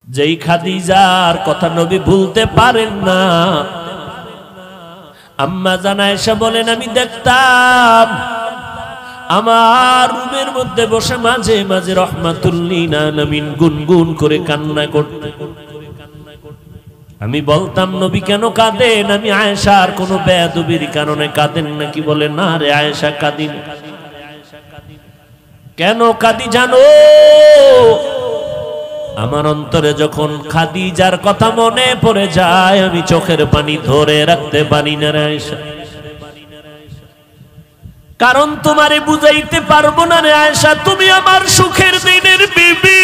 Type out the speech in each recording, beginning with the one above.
যেই খাদিজার কথা নবী ভুলতে পারেন না। আম্মা জান আয়েশা বলেন, আমি দেখতাম আমার রুমের মধ্যে বসে মাঝে মাঝে রাহমাতুল লিল আলামিন গুনগুন করে কান্না করতে। আমি বলতাম, নবী কেন কাঁদেন? আমি আয়েশার কোনো বেয়াদবির কারণে কাঁদেন নাকি? বলে, না রে আয়েশা, কাঁদি না। কেন কাঁদি জানো? আমার অন্তরে যখন খাদিজার কথা মনে পড়ে যায়, আমি চোখের পানি ধরে রাখতে পারি না রে আয়েশা। কারণ তোমারে বুঝাইতে পারবো না রে আয়েশা, তুমি আমার সুখের দিনের বিবি,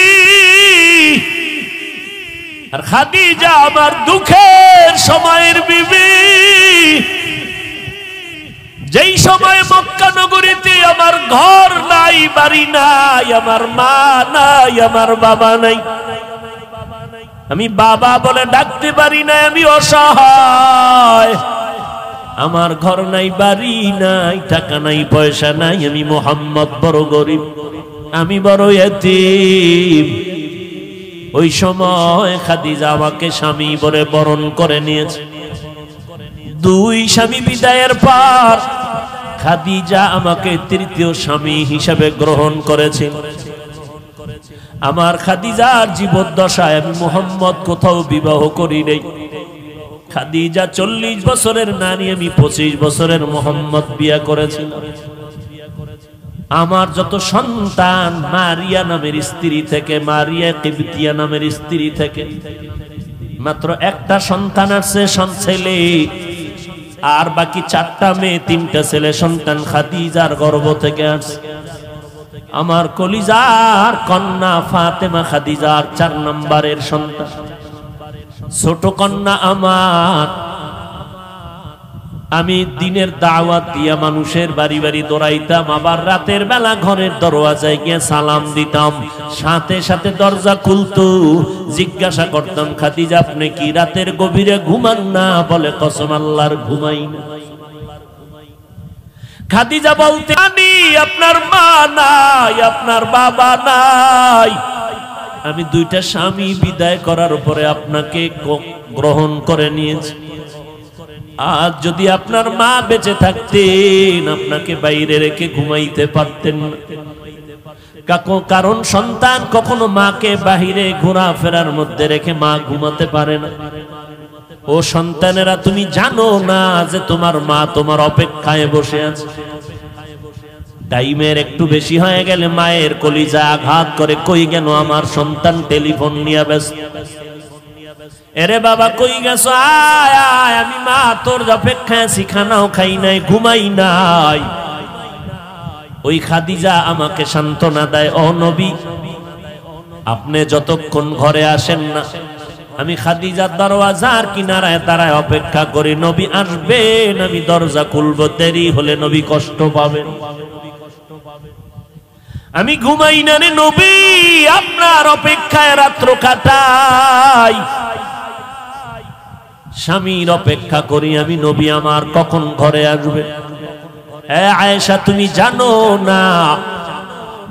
আর খাদিজা আমার দুঃখের সময়ের বিবি। যেই সময় মক্কা নগরীতে আমার ঘর নাই, বাড়ি নাই, আমার মা নাই, আমার বাবা নাই, আমি বাবা বলে ডাকতে পারি না, আমি অসহায়, আমার ঘর নাই, বাড়ি নাই, টাকা নাই, পয়সা নাই, আমি মুহাম্মদ বড় গরিব, আমি বড় ইতিম। ওই সময় খাদিজা আমাকে স্বামী বলে বরণ করে নিয়েছে। দুই স্বামী বিদায়ের পর খাদিজা আমাকে তৃতীয় স্বামী হিসাবে গ্রহণ করেছেন। আমার খাদিজার জীবদ্দশায় আমি মুহাম্মদ কোথাও বিবাহ করি নাই। খাদিজা 40 বছরের নারী, আমি 25 বছরের মুহাম্মদ বিয়ে করেছিলাম। আমার যত সন্তান মারিয়া নামের স্ত্রী থেকে, মারিয়া কিবতিয়া নামের স্ত্রী থেকে মাত্র একটা সন্তান আছে, ছেলে, আর বাকি 4টা মেয়ে, 3টা ছেলে সন্তান খাদিজার গর্ভ থেকে আসছে। আমার কলিজার কন্যা ফাতেমা খাদিজার 4 নম্বরের সন্তান, ছোট কন্যা আমার। আমি দিনের দাওয়াত দিয়া মানুষের বাড়ি বাড়ি দৌড়াইতাম, আবার রাতের বেলা ঘরের দরওয়াজায় গিয়ে সালাম দিতাম, সাথে সাথে দরজা খুলতো। জিজ্ঞাসা করতাম, খাদিজা আপনি কি রাতের গভীরে ঘুমান না? বলে, কসম আল্লাহর ঘুমাই না। খাদিজা বলতে, আমি আপনার মা নাই, আপনার বাবা নাই, আমি 2টা স্বামী বিদায় করার পরে আপনাকে গ্রহণ করে নিয়েছি। আজ যদি আপনার মা বেঁচে থাকতেন, আপনাকে বাইরে রেখে ঘুমাইতে পারতেন না। কারণ সন্তান কখনো মাকে বাহিরে ঘোরাফেরার মধ্যে রেখে মা ঘুমাতে পারে না। ও সন্তানেরা, তুমি জানো না যে তোমার মা তোমার অপেক্ষায় বসে আছে। টাইমের একটু বেশি হয়ে গেলে মায়ের কলিজা আঘাত করে, কই গেল আমার সন্তান? টেলিফোন নিয়ে ব্যস্ত। এরে বাবা কই গেছো? আয় আয়, আমি মা তোর অপেক্ষায় আছি, খানাও খাই নাই, ঘুমাই নাই। ওই খাদিজা আমাকে সান্ত্বনা দেয়, ও নবী আপনি যতক্ষণ ঘরে আসেন না, আমি খাদিজার দরওয়াজার কিনারায় দাঁড়ায় অপেক্ষা করি, নবী আসবেন, আমি দরজা খুলবো, দেরি হলে নবী কষ্ট পাবেন। আমি ঘুমাই না রে নবী, আপনার অপেক্ষায় রাত্র কাটাই, স্বামীর অপেক্ষা করি আমি, নবী আমার কখন ঘরে আসবে। আয়েশা তুমি জানো না,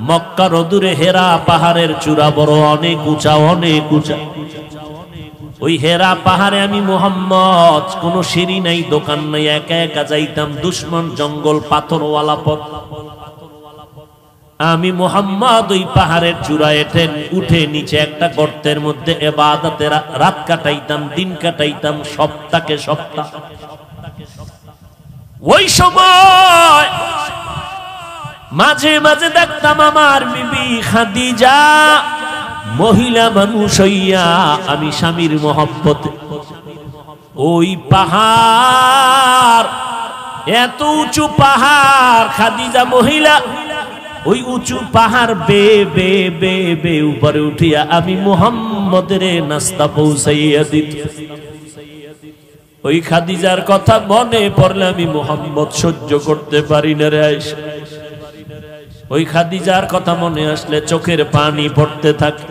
মক্কার অদূরে হেরা পাহাড়ের চূড়া বড় অনেক উঁচা, অনেক উঁচা। ওই হেরা পাহাড়ে আমি মুহাম্মদ, কোনো সিঁড়ি নাই, দোকান নাই, একা একা যাইতাম, দুশ্মন জঙ্গল, পাথরওয়ালা পথ। আমি মুহাম্মদ ওই পাহাড়ের চূড়ায় উঠে নিচে একটা গর্তের মধ্যে ইবাদতে রাত কাটাইতাম, দিন কাটাইতাম, সপ্তাহে সপ্তাহ। ওই সময় মাঝে মাঝে দেখতাম আমার বিবি খাদিজা মহিলা মানুষ হইয়া, আমি স্বামীর মহব্বতে ওই পাহাড়, এত উঁচু পাহাড়, খাদিজা মহিলা ওই উঁচু পাহাড় বে বে বে বে উপরে উঠিয়া আমি মুহাম্মদের নাস্তা পৌঁছাইয়া দিত। ওই খাদিজার কথা মনে পড়লে আমি মুহাম্মদ সহ্য করতে পারি না রে আয়েশা। ওই খাদিজার কথা মনে আসলে চোখের পানি পড়তে থাকে।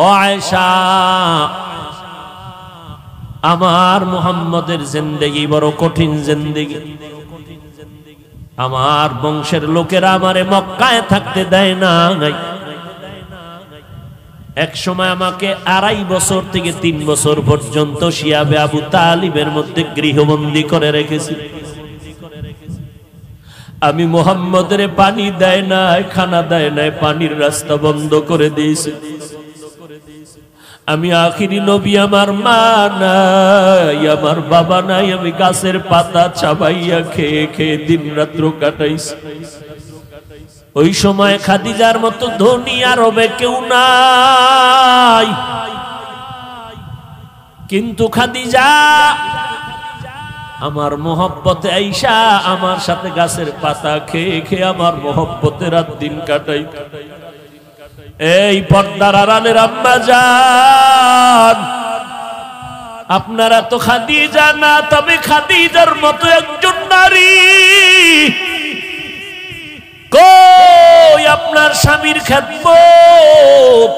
ও আয়েশা, আমার মুহাম্মদের জিন্দেগি বড় কঠিন জিন্দেগি। আমার বংশের লোকেরা আমারে মক্কায় থাকতে দেয় না। এক সময় আমাকে 2.5 বছর থেকে 3 বছর পর্যন্ত শিয়াবে আবু তালিবের মধ্যে গৃহবন্দী করে রেখেছি। আমি মুহাম্মদের পানি দেয় না, খানা দেয় না, পানির রাস্তা বন্ধ করে দিয়েছি। আমি আখিরি নবী, আমার মা নাই, আমার বাবা নাই, আমি গাছের পাতা চাবাইয়া খেয়ে খেয়ে দিন রাত্র কাটাইছি। ওই সময় খাদিজার মতো ধনী আরবে কেউ নাই, কিন্তু খাদিজা আমার মোহব্বতে আইসা আমার সাথে গাছের পাতা খেয়ে খেয়ে আমার মোহব্বতে রাত দিন কাটাই। এই পর্দার আড়ালের আম্মা জান, আপনারা তো খাদিজা না, তবে খাদিজার মতো একজন নারী কই আপনার স্বামীর খেদমত?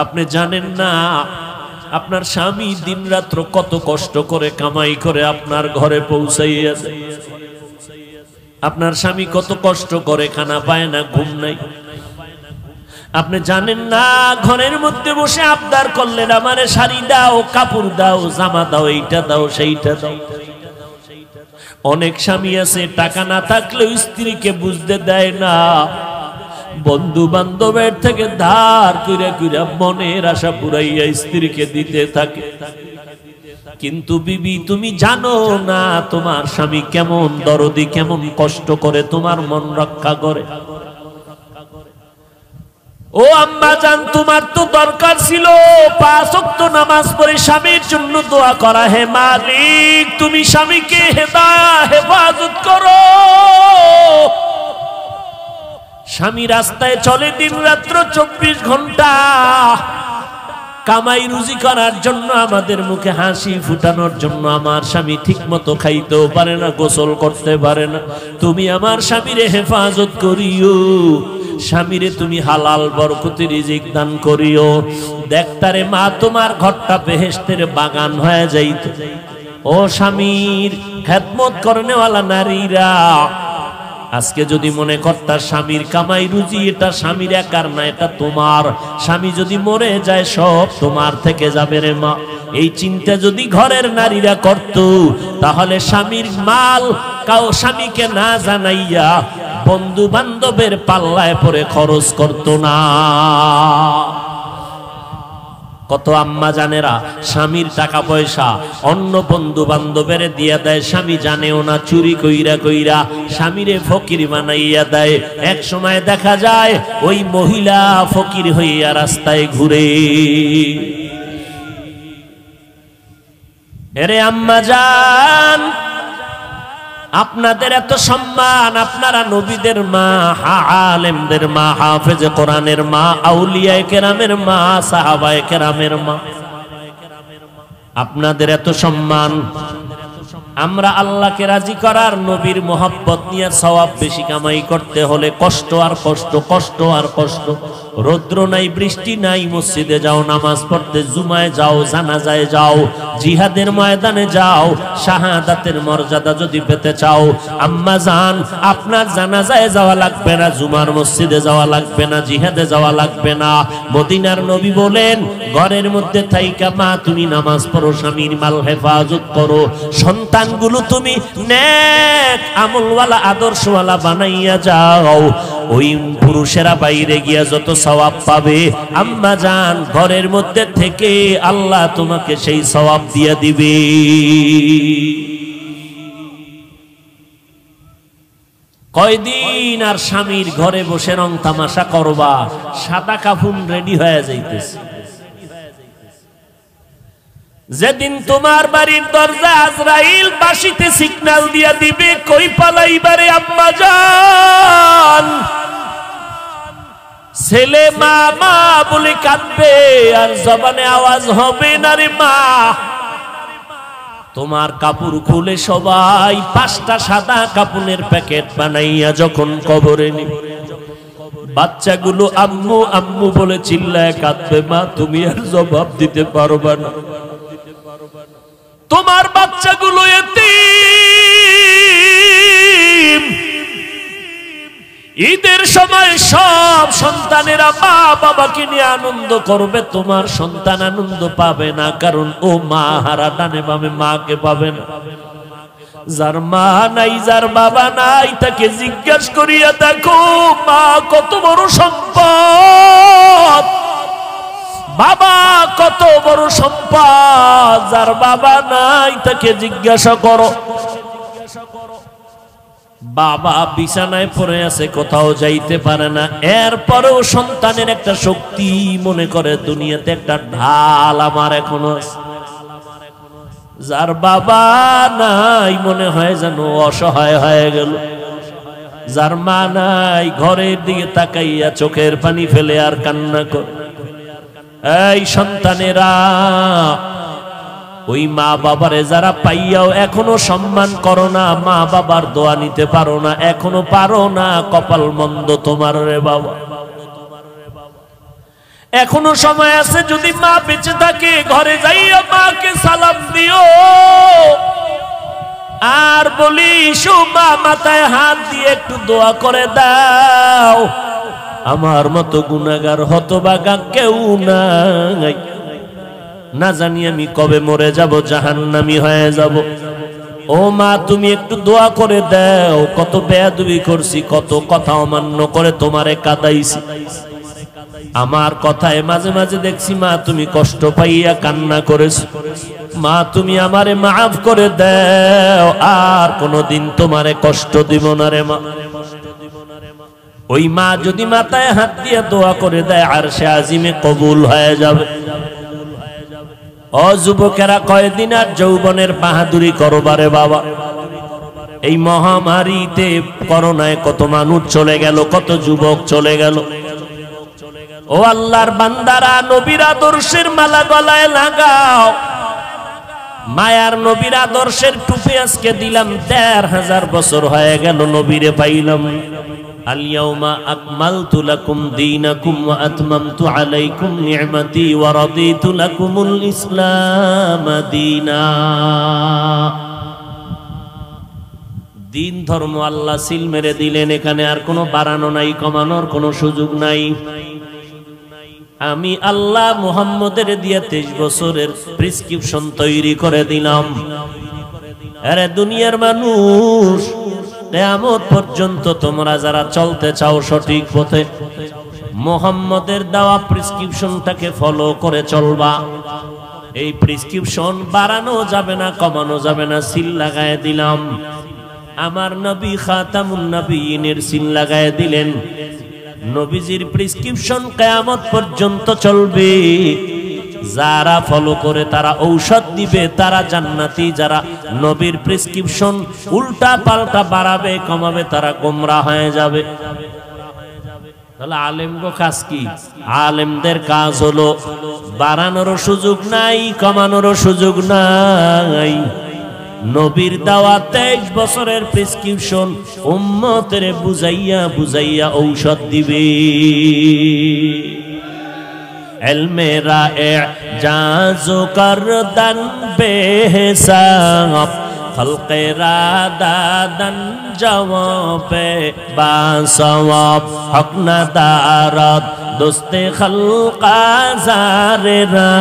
আপনি জানেন না আপনার স্বামী দিন রাত্র কত কষ্ট করে কামাই করে আপনার ঘরে পৌঁছাইয়াছে। আপনার স্বামী কত কষ্ট করে, খানা পায় না, ঘুম নাই। আপনি জানেন না ঘরের মধ্যে বসে আবদার করলেন আমারে শাড়ি দাও, কাপড় দাও, জামা দাও, এইটা দাও, সেইটা দাও। অনেক স্বামী আছে টাকা না থাকলেও স্ত্রীকে বুঝতে দেয় না, বন্ধু বান্ধবের থেকে ধার কইরা কইরা মনের আশা পুরাইয়া স্ত্রীকে দিতে থাকে। কিন্তু বিবি তুমি জানো না তোমার স্বামী কেমন দরদি, কেমন কষ্ট করে তোমার মন রক্ষা করে। ও আম্মা জান, তোমার তো দরকার ছিল 5 ওয়াক্ত নামাজ পড়ে স্বামীর জন্য দোয়া করা। হে মালিক, তুমি স্বামীকে হেফাজত করো। স্বামী রাস্তায় চলে দিন রাত্র 24 ঘন্টা কামাই রুজি করার জন্য, আমাদের মুখে হাসি ফুটানোর জন্য। আমার স্বামী ঠিক মতো খাইতেও পারে না, গোসল করতে পারে না। তুমি আমার স্বামীরে হেফাজত করিও, স্বামীরে তুমি হালাল বরকতি রিজিক দান করিও। দেখতারে মা, তোমার ঘরটা বেহেশতের বাগান হয়ে যাইত। ও স্বামীর খেদমত করনেওয়ালা নারীরা, আজকে যদি মনে করতা স্বামীর কামাই রুজি এটা স্বামীর একার না, এটা তোমার। স্বামী যদি মরে যায় সব তোমার থেকে যাবে রে মা। এই চিন্তা যদি ঘরের নারীরা করত, তাহলে স্বামীর মাল স্বামীকে না জানাইয়া বন্ধু বান্ধবের পাল্লায় পরে খরচ করত না। কত আম্মা জানেরা স্বামীর টাকা পয়সা অন্য বন্ধু বান্ধবের দিয়া দেয়, স্বামী জানেও না, চুরি কইরা কইরা স্বামীরে ফকির বানাইয়া দেয়। এক সময় দেখা যায় ওই মহিলা ফকির হইয়া রাস্তায় ঘুরে। এরে আম্মা জান, আপনাদের এত সম্মান, আপনারা নবীদের মা, আলেমদের মা, হাফেজে কোরআনের মা, আউলিয়ায়ে কেরামের মা, সাহাবায়ে কেরামের মা, আপনাদের এত সম্মান। আমরা আল্লাহকে রাজি করার, নবীর মোহাব্বত নিয়ে সওয়াব বেশি কামাই করতে হলে কষ্ট আর কষ্ট, কষ্ট আর কষ্ট। রৌদ্র নাই, বৃষ্টি নাই, মসজিদে যাও নামাজ পড়তে, জুমায় যাও, জানাজায় যাও, জিহাদের ময়দানে যাও। শাহাদাতের মর্যাদা যদি পেতে চাও, আম্মা জান, আপনার জানাজায় যাওয়া লাগবে না, জুমার মসজিদে যাওয়া লাগবে না, জিহাদে যাওয়া লাগবে না। মদিনার নবী বলেন, ঘরের মধ্যে থাইকা মা তুমি নামাজ পড়ো, স্বামীর মাল হেফাজত করো, সন্তানগুলো তুমি নেক আমলওয়ালা আদর্শওয়ালা বানাইয়া যাও। ওই পুরুষেরা বাইরে গিয়া যত সওয়াব পাবে, আম্মা জান ঘরের মধ্যে থেকে আল্লাহ তোমাকে সেই সওয়াব দিয়া দিবে। কয়দিন আর স্বামীর ঘরে বসে রং তামাশা করবা, সাদা কাফন রেডি হয়ে যাইতেছে। যেদিন তোমার বাড়ির দরজা আজরাইল বাঁশিতে সিগন্যাল দিয়া দিবে, কই পালাইবারে আম্মা জান, ছেলে মা মা বলে কাঁদবে আর জবানে আওয়াজ হবে না রে মা। তোমার কাপড় খুলে সবাই 5টা সাদা কাপড়ের প্যাকেট বানাইয়া যখন কবরে নিবে, বাচ্চাগুলো আম্মু আম্মু বলে চিল্লায় কাঁদবে, মা তুমি আর জবাব দিতে পারবা না। তোমার বাচ্চাগুলো এতিম, ঈদের সময় সব সন্তানেরা মা বাবাকে নিয়ে আনন্দ করবে, তোমার সন্তান আনন্দ পাবে না, কারণ ও মা হারা, ডানে বামে মাকে পাবে না। যার মা নাই, যার বাবা নাই, তাকে জিজ্ঞাসা করিয়া দেখো মা কত বড় সম্পদ, বাবা কত বড় সম্পদ। যার বাবা নাই তাকে জিজ্ঞাসা করো। বাবা বিছানায় পড়ে আছে, কোথাও যাইতে পারে না, এরপরেও সন্তানের একটা শক্তি মনে করে দুনিয়াতে একটা ঢাল আমার এখনো আছে। যার বাবা নাই মনে হয় যেন অসহায় হয়ে গেল। যার মা নাই ঘরের দিকে তাকাইয়া চোখের পানি ফেলে আর কান্না করে। এই সন্তানেরা, ওই মা বাবারে যারা পাইয়াও এখনো সম্মান করো না, মা বাবার দোয়া নিতে পারো না, এখনো পারো না, কপাল মন্দ তোমার রে বাবা। এখনো সময় আছে, যদি মা বেঁচে থাকে ঘরে যাইয়া মাকে সালাম দিও আর বলিস মা মাথায় হাত দিয়ে একটু দোয়া করে দাও, আমার মতো গুনাহগার হতভাগা কেউ নাই, না জানি আমি কবে মরে যাব, জাহান্নামী হয়ে যাব। ও মা তুমি একটু দোয়া করে দাও, কত বেয়াদবি করছি, কত কথা অমান্য করে তোমারে কাঁদাইছি, আমার কথায় মাঝে মাঝে দেখছি মা তুমি কষ্ট পাইয়া কান্না করেছো, মা তুমি আমারে মাফ করে দাও, আর কোনদিন তোমারে কষ্ট দিব না রে মা। ওই মা যদি মাথায় হাত দিয়ে দোয়া করে দেয়, আরশে আজিমে কবুল হয়ে যাবে। ও যুবকেরা, কয়দিন আর যৌবনের বাহাদুরি করবারে বাবা। এই মহামারীতে করোনায় কত মানুষ চলে গেল, কত যুবক চলে গেল। ও আল্লাহর বান্দারা, নবীর আদর্শের মালা গলায় লাগাও। মায়ার নবীর আদর্শের টুপি আজকে দিলাম, ১,৫০০ বছর হয়ে গেল নবীরে পাইলাম। আল-ইয়াউমা আকমালতু লাকুম দীনাকুম ওয়া আতমামতু আলাইকুম নি'মাতি ওয়া রাদিতু লাকুমুল ইসলাম দীনা। দিন ধর্ম আল্লাহ সিল মেরে দিলেন, এখানে আর কোনো বাড়ানো নাই, কমানোর কোনো সুযোগ নাই। আমি আল্লাহ মুহাম্মদের দিয়ে 23 বছরের প্রেসক্রিপশন তৈরি করে দিলাম। আরে দুনিয়ার মানুষ, কিয়ামত পর্যন্ত তোমরা যারা চলতে চাও সঠিক পথে, মুহাম্মদের দেওয়া প্রেসক্রিপশনটাকে ফলো করে চলবা। এই প্রেসক্রিপশন বাড়ানো যাবে না, কমানো যাবে না, সিল লাগায় দিলাম। আমার নবী খাতামুন নবিয়িনের সিল লাগায় দিলেন। নবীজির প্রেসক্রিপশন কিয়ামত পর্যন্ত চলবে। যারা ফলো করে তারা ঔষধ দিবে, তারা জান্নাতি। যারা নবীর প্রেসক্রিপশন উল্টা পাল্টা বাড়াবে কমাবে, তারা গোমরা হয়ে যাবে। তাহলে আলেমগো কাজ কি? আলেমদের কাজ হলো বাড়ানোরও সুযোগ নাই, কমানোরও সুযোগ নাই। নবীর দেওয়া 23 বছরের প্রেসক্রিপশন উম্মতের বুঝাইয়া বুঝাইয়া ঔষধ দিবে। ইলমে ইজাজ করদান বেহিসাব, খলকে রাদাদান জওয়াবে বাসওয়াব, হক না দারাত দোস্তে খলকা জারেরা,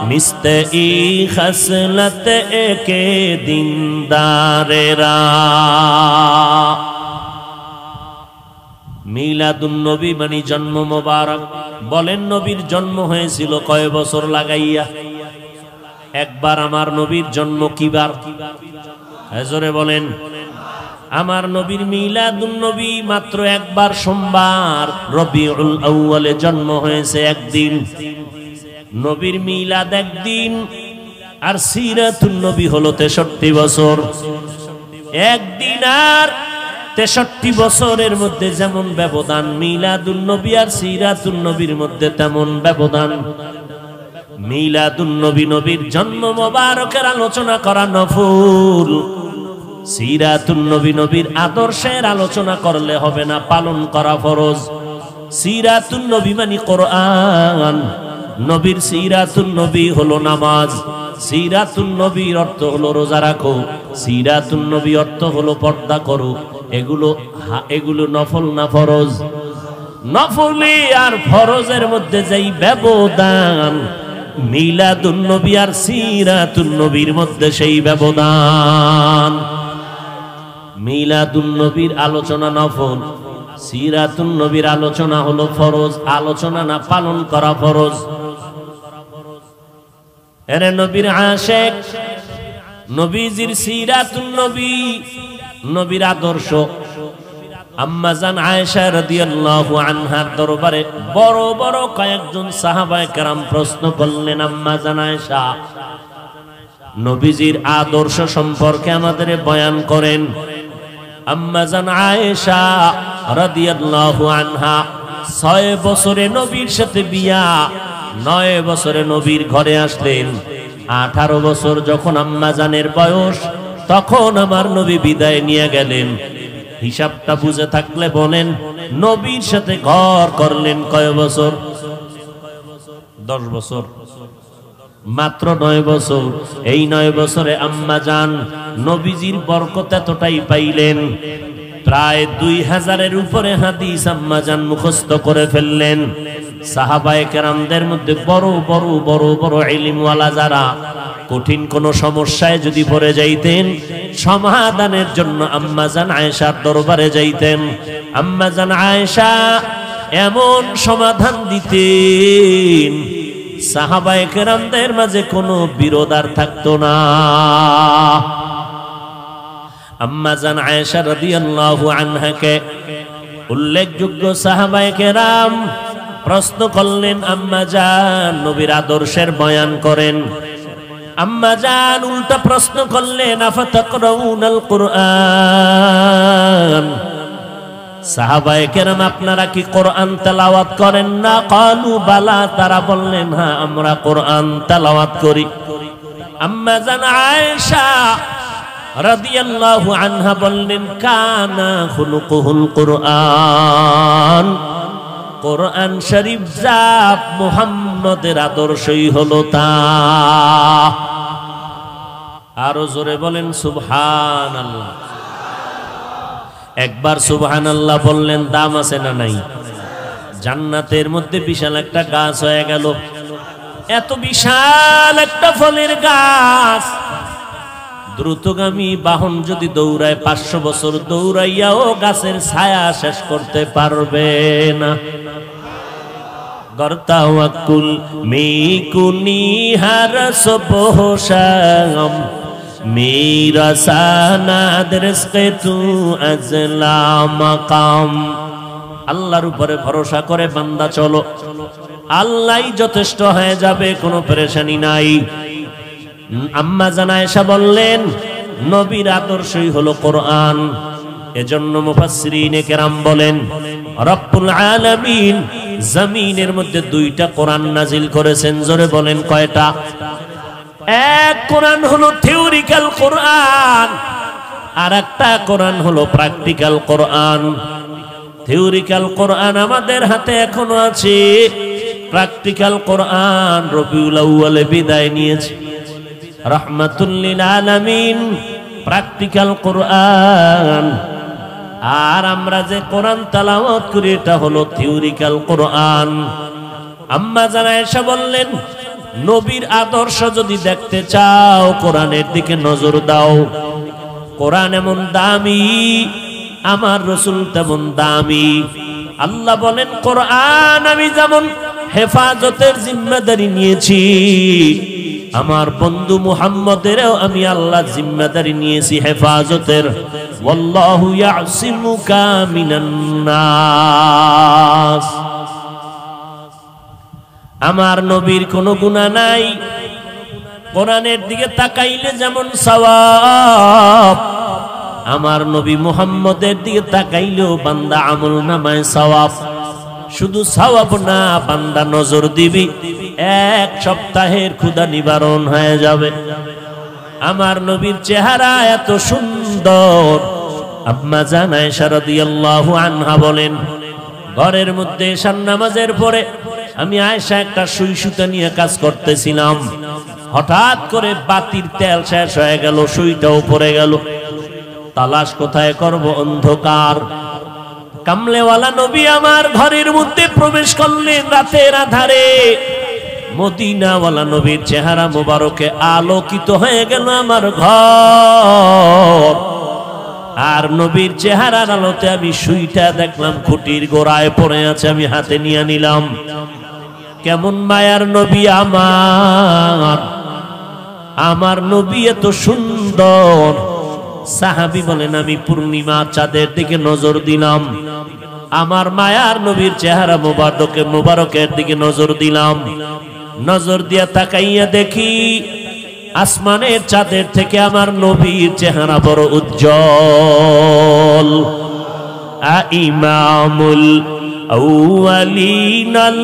মিস্তে ই খসলত একে দিনদারেরা। মিলাদুন নবী মানে জন্ম মোবারক। বলেন নবীর জন্ম হয়েছিল কয় বছর লাগাইয়া? একবার। আমার নবীর জন্ম কিবার? জোরে বলেন। আমার নবীর মিলাদুন নবী মাত্র একবার, সোমবার রবিউল আউয়ালে জন্ম হয়েছে একদিন। নবীর মিলাদ একদিন, আর সিরাতুন নবী হলো 63 বছর। একদিন আর 63 বছরের মধ্যে যেমন ব্যবধান, মিলাদুন নবী আর সিরাতুন নবীর মধ্যে তেমন ব্যবধান। মিলাদুন নবী নবীর জন্ম মোবারকের আলোচনা করা নফল, সিরাতুন নবী নবীর আদর্শের আলোচনা করলে হবে না, পালন করা ফরজ। সিরাতুন নবী মানে কোরআন, নবীর সিরাতুন নবী হলো নামাজ। সিরাতুন নবীর অর্থ হলো রোজা রাখো, সিরাতুন নবী অর্থ হলো পর্দা করো। এগুলো নফল না ফরজ? নফলি আর ফরজের মধ্যে যেই ব্যবধান, মিলাদুন নবী আর সিরাতুন নবীর মধ্যে সেই ব্যবধান। মিলাদুন নবীর আলোচনা নফল, সিরাতুন নবীর আলোচনা হলো ফরজ। আলোচনা না পালন করা ফরজ। এরে নবীর আশিক, নবীজির সিরাতুন নবী, নবীর আদর্শ। আম্মা জান আয়েশা রাদিয়াল্লাহু আনহার দরবারে বড় বড় কয়েকজন সাহাবায়ে কেরাম প্রশ্ন করলেন, আম্মা জান আয়েশা, নবীজির আদর্শ সম্পর্কে আমাদের বয়ান করেন। আম্মা জান আয়েশা রাদিয়াল্লাহু আনহা 6 বছরে নবীর সাথে বিয়া, 9 বছরে নবীর ঘরে আসলেন। 18 বছর যখন আম্মা জানের বয়স, তখন আমার নবী বিদায় নিয়ে গেলেন। হিসাবটা বুঝে থাকলে বলেন, নবীর সাথে ঘর করলেন কয় বছর? 10 বছর, মাত্র 9 বছর। এই 9 বছরে আম্মা জান নবীজির বরকত এতটাই পাইলেন, প্রায় 2000-এর উপরে হাদিস আম্মা জান মুখস্থ করে ফেললেন। সাহাবায়ে কেরামদের মধ্যে বড় বড় বড় বড় ইলমওয়ালা যারা কঠিন কোন সমস্যায় যদি পড়ে যাইতেন, সমাধানের জন্য আম্মা জান আয়েশার দরবারে যাইতেন। আম্মা জান আয়েশা এমন সমাধান দিতেন, সাহাবায়ে কেরামদের মাঝে কোনো বিরোধ আর থাকতো না। আম্মা জান আয়েশা রাদিয়াল্লাহু আনহাকে উল্লেখযোগ্য সাহাবায়ে কেরাম প্রশ্ন করলেন, আম্মা জান নবীর আদর্শের বয়ান করেন। আম্মা জান উল্টা প্রশ্ন করলেন, আফাতাকরাউনাল কুরআন, সাহাবায়ে কেরাম আপনারা কি কোরআন তেলাওয়াত করেন না? ক্বালু বালা, তারা বললেন হ্যাঁ আমরা কোরআন তেলাওয়াত করি। আম্মা জান আয়েশা রাদিয়াল্লাহু আনহা বললেন, কানা খুলুকুহুল কুরআন, কোরআন শরীফ যা মুহাম্মদের আদর্শই হলো তা। আরো জোরে বলেন সুবহানাল্লাহ। একবার সুবহানাল্লাহ বললেন, দাম আছে না নাই? জান্নাতের মধ্যে বিশাল একটা গাছ হয়ে গেল। এত বিশাল একটা ফলের গাছ, দ্রুতগামী বাহন যদি দৌড়ায় 500 বছর দৌড়াইয়াও গাছের ছায়া শেষ করতে পারবে না। গর্তাওয়াকুল মিকুনি হার সবহশাম মেরা সানাদ রিজকে তু আজলা মাকাম। আল্লাহর উপরে ভরসা করে বান্দা চলো, আল্লাহই যথেষ্ট হয়ে যাবে, কোনো পেরেশানি নাই। আম্মা জান আয়েশা বললেন, নবীর আদর্শই হলো কোরআন। এজন্য মুফাসসিরিনে কেরাম বলেন, রব্বুল আলামিন জমিনের মধ্যে 2টা কোরআন নাজিল করেছেন। জোরে বলেন কয়টা? এক কোরআন হলো থিওরিক্যাল কোরআন, আর একটা কোরআন হলো প্র্যাকটিক্যাল কোরআন। থিওরিক্যাল কোরআন আমাদের হাতে এখনো আছে, প্র্যাকটিক্যাল কোরআন রবিউল আউয়ালে বিদায় নিয়েছে। রাহমাতুল লিল আলামিন প্র্যাকটিক্যাল কোরআন, আর আমরা যে কোরআন তেলাওয়াত করি এটা হলো থিওরিক্যাল কোরআন। আম্মা জান আয়েশা বললেন, নবীর আদর্শ যদি দেখতে চাও কোরআনের দিকে নজর দাও। কোরআন এমন দামি, আমার রাসূল তেমন দামি। আল্লাহ বলেন, কোরআন আমি যেমন হেফাজতের জিম্মাদারি নিয়েছি, আমার বন্ধু মুহাম্মদেরও আমি আল্লাহ জিম্মাদারি নিয়েছি হেফাজতের। ওয়াল্লাহু ইয়াসিমুকা মিনান নাস। আমার নবীর কোনো গুনাহ নাই, কোরআনের দিকে তাকাইলে যেমন সওয়াব, আমার নবী মুহাম্মদের দিকে তাকাইলেও বান্দা আমলনামায় সওয়াব। শুধু সওয়াব না, বান্দা নজর দিবি, 1 সপ্তাহের ক্ষুধা নিবারণ হয়ে যাবে। আমার নবীর চেহারা এত সুন্দর। আম্মা জান আয়েশা রাদিয়াল্লাহু আনহা বলেন, ঘরের মধ্যে এশার নামাজের পরে আমি আয়েশা একটা সুই সুতা নিয়ে কাজ করতেছিলাম, হঠাৎ করে বাতির তেল শেষ হয়ে গেল, সুইটাও পড়ে গেল। তালাশ কোথায় করব? অন্ধকার। কামলেওয়ালা নবী আমার ঘরের মধ্যে প্রবেশ করলেন রাতের আধারে। মদিনাওয়ালা নবীর চেহারা মোবারকে আলোকিত হয়ে গেল আমার ঘর। আর নবীর চেহারার আলোতে আমি সুইটা দেখলাম খুঁটির গোড়ায় পড়ে আছে, আমি হাতে নিয়ে নিলাম। কেমন মায়ার নবী আমার নবী এত সুন্দর। সাহাবী বলেন আমি পূর্ণিমা চাঁদের দিকে নজর দিলাম, আমার মায়ার নবীর চেহারা মোবারকের দিকে নজর দিলাম। নজর দিয়া তাকাইয়া দেখি আসমানের চাঁদের থেকে আমার নবীর চেহারা বড় উজ্জ্বল। ইমামুল আউয়ালিন আল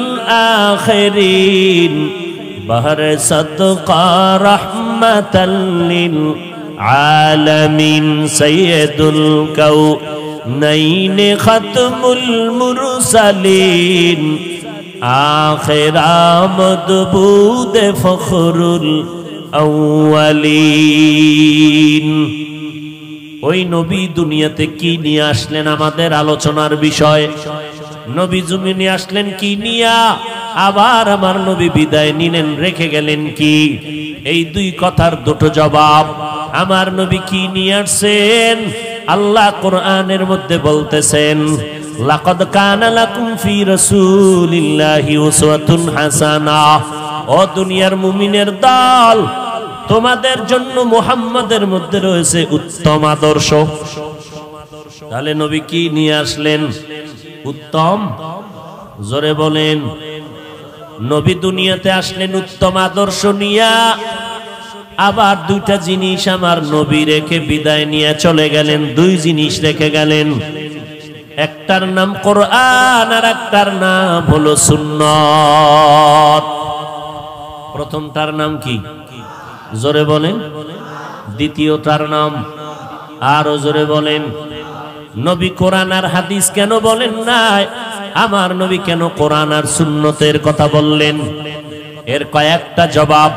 আখিরিন বাহরে সাদকা রাহমাতাল লিল আলামিন সাইয়্যিদুল কাউনাইন খাতমুল মুরসালিন আখির আমদবুদ ফখরুল আউয়ালিন। ওই নবী দুনিয়াতে কি নিয়ে আসলেন আমাদের আলোচনার বিষয়। নবী জমিনে আসলেন কি নিয়া, আবার আমার নবী বিদায় নিলেন রেখে গেলেন কি? এই দুই কথার দুটো জবাব। আমার নবী কি নিয়ে আসছেন? আল্লাহ কোরআনের মধ্যে বলতেছেন লাকাদ কানা লাকুম ফি রাসূলিল্লাহি উসওয়াতুন হাসানাহ। ও দুনিয়ার মুমিনের দল, তোমাদের জন্য মুহাম্মাদের মধ্যে রয়েছে উত্তম আদর্শ। তাহলে নবী কি নিয়ে আসলেন? উত্তম। জোরে বলেন। নবী দুনিয়াতে আসলেন উত্তম আদর্শ নিয়া। আবার দুইটা জিনিস আমার নবী রেখে বিদায় নিয়ে চলে গেলেন। দুই জিনিস রেখে গেলেন, একটার নাম কোরআন আর একটার নাম হলো সুন্নাত। প্রথমটার নাম কি? জোরে বলেন। দ্বিতীয়টার নাম আরো জোরে বলেন। নবী কোরআন আর হাদিস কেন বলেন নাই? আমার নবী কেন কোরআন আর সুন্নতের কথা বললেন? এর কয়েকটা জবাব।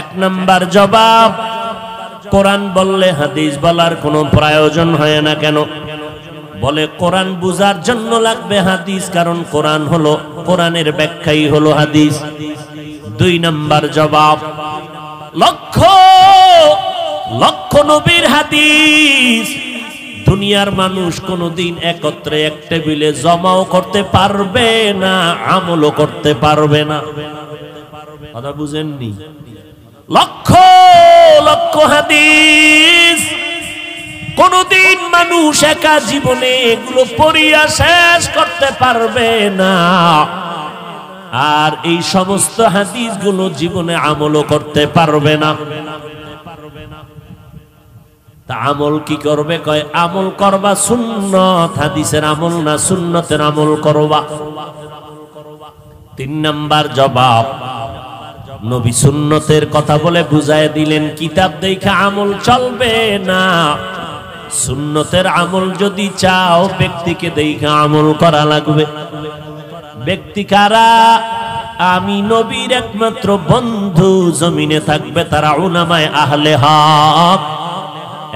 এক নাম্বার জবাব, কোরআন বললে হাদিস বলার কোনো প্রয়োজন হয় না কেন? বলে কোরআন বুঝার জন্য লাগবে হাদিস, কারণ কোরআন হলো, কোরআনের ব্যাখ্যাই হলো হাদিস। দুই নাম্বার জবাব, লক্ষ লক্ষ নবীর হাদিস দুনিয়ার মানুষ কোনদিন একত্রে এক টেবিলে জমাও করতে পারবে না, আমলও করতে পারবে না। কথা বুঝেননি? লক্ষ লক্ষ হাদিস কোনদিন মানুষ একা জীবনে এগুলো পড়িয়া শেষ করতে পারবে না। আর এই সমস্ত হাদিসগুলো জীবনে আমলও করতে পারবে না। তা আমল কি করবে? কয় আমল করবা সুন্নত, হাদিসের আমল না, সুন্নতের আমল করবা। তিন নাম্বার জবাব, নবী সুন্নতের কথা বলে বুঝায় দিলেন কিতাব দেখা আমল চলবে না। সুন্নতের আমল যদি চাও ব্যক্তিকে দেখা আমল করা লাগবে। ব্যক্তি কারা? আমি নবীর একমাত্র বন্ধু জমিনে থাকবে তারা উলামায়ে আহলে হক।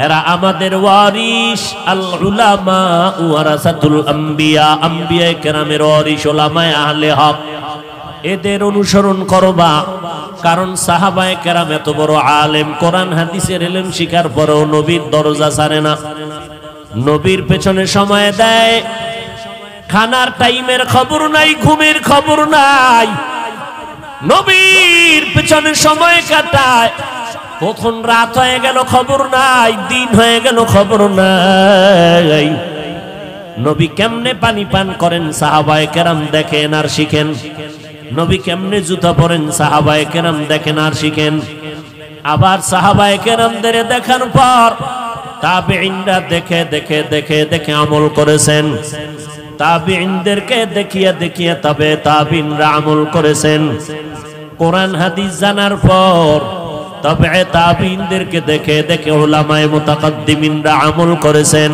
এরা আমাদের ওয়ারিস। আল উলামা ওয়ারাসাতুল আম্বিয়া, আম্বিয়ায়ে কেরামের ওয়ারিস উলামায়ে আহলে হক। এদের অনুসরণ করবা, কারণ সাহাবায়ে কেরাম এত বড় আলেম, কোরআন হাদিসের ইলম শিখার পরেও নবীর দরজা ছাড়ে না। নবীর পেছনে সময় দেয়। খানার টাইমের খবর নাই, ঘুমের খবর নাই, নবীর পেছনে সময় কাটায়। কখন রাত হয়ে গেল খবর নাই, দিন হয়ে গেল খবর নাই। নবী কেমনে পানি পান করেন সাহাবায়ে কেরাম দেখেন আর শিখেন। নবী কেমনে জুতা পরেন সাহাবায়ে কেরাম দেখেন আর শিখেন। আবার সাহাবায়ে কেরামদের দেখার পর তাবেঈনরা দেখে দেখে দেখে দেখে আমল করেছেন। তাবেঈনদেরকে দেখিয়ে দেখিয়ে তবে তাবেঈনরা আমল করেছেন। কোরআন হাদিস জানার পর তবে তাবেঈনদেরকে দেখে দেখে উলামায়ে মুতাকাদ্দিমিনরা আমল করেছেন।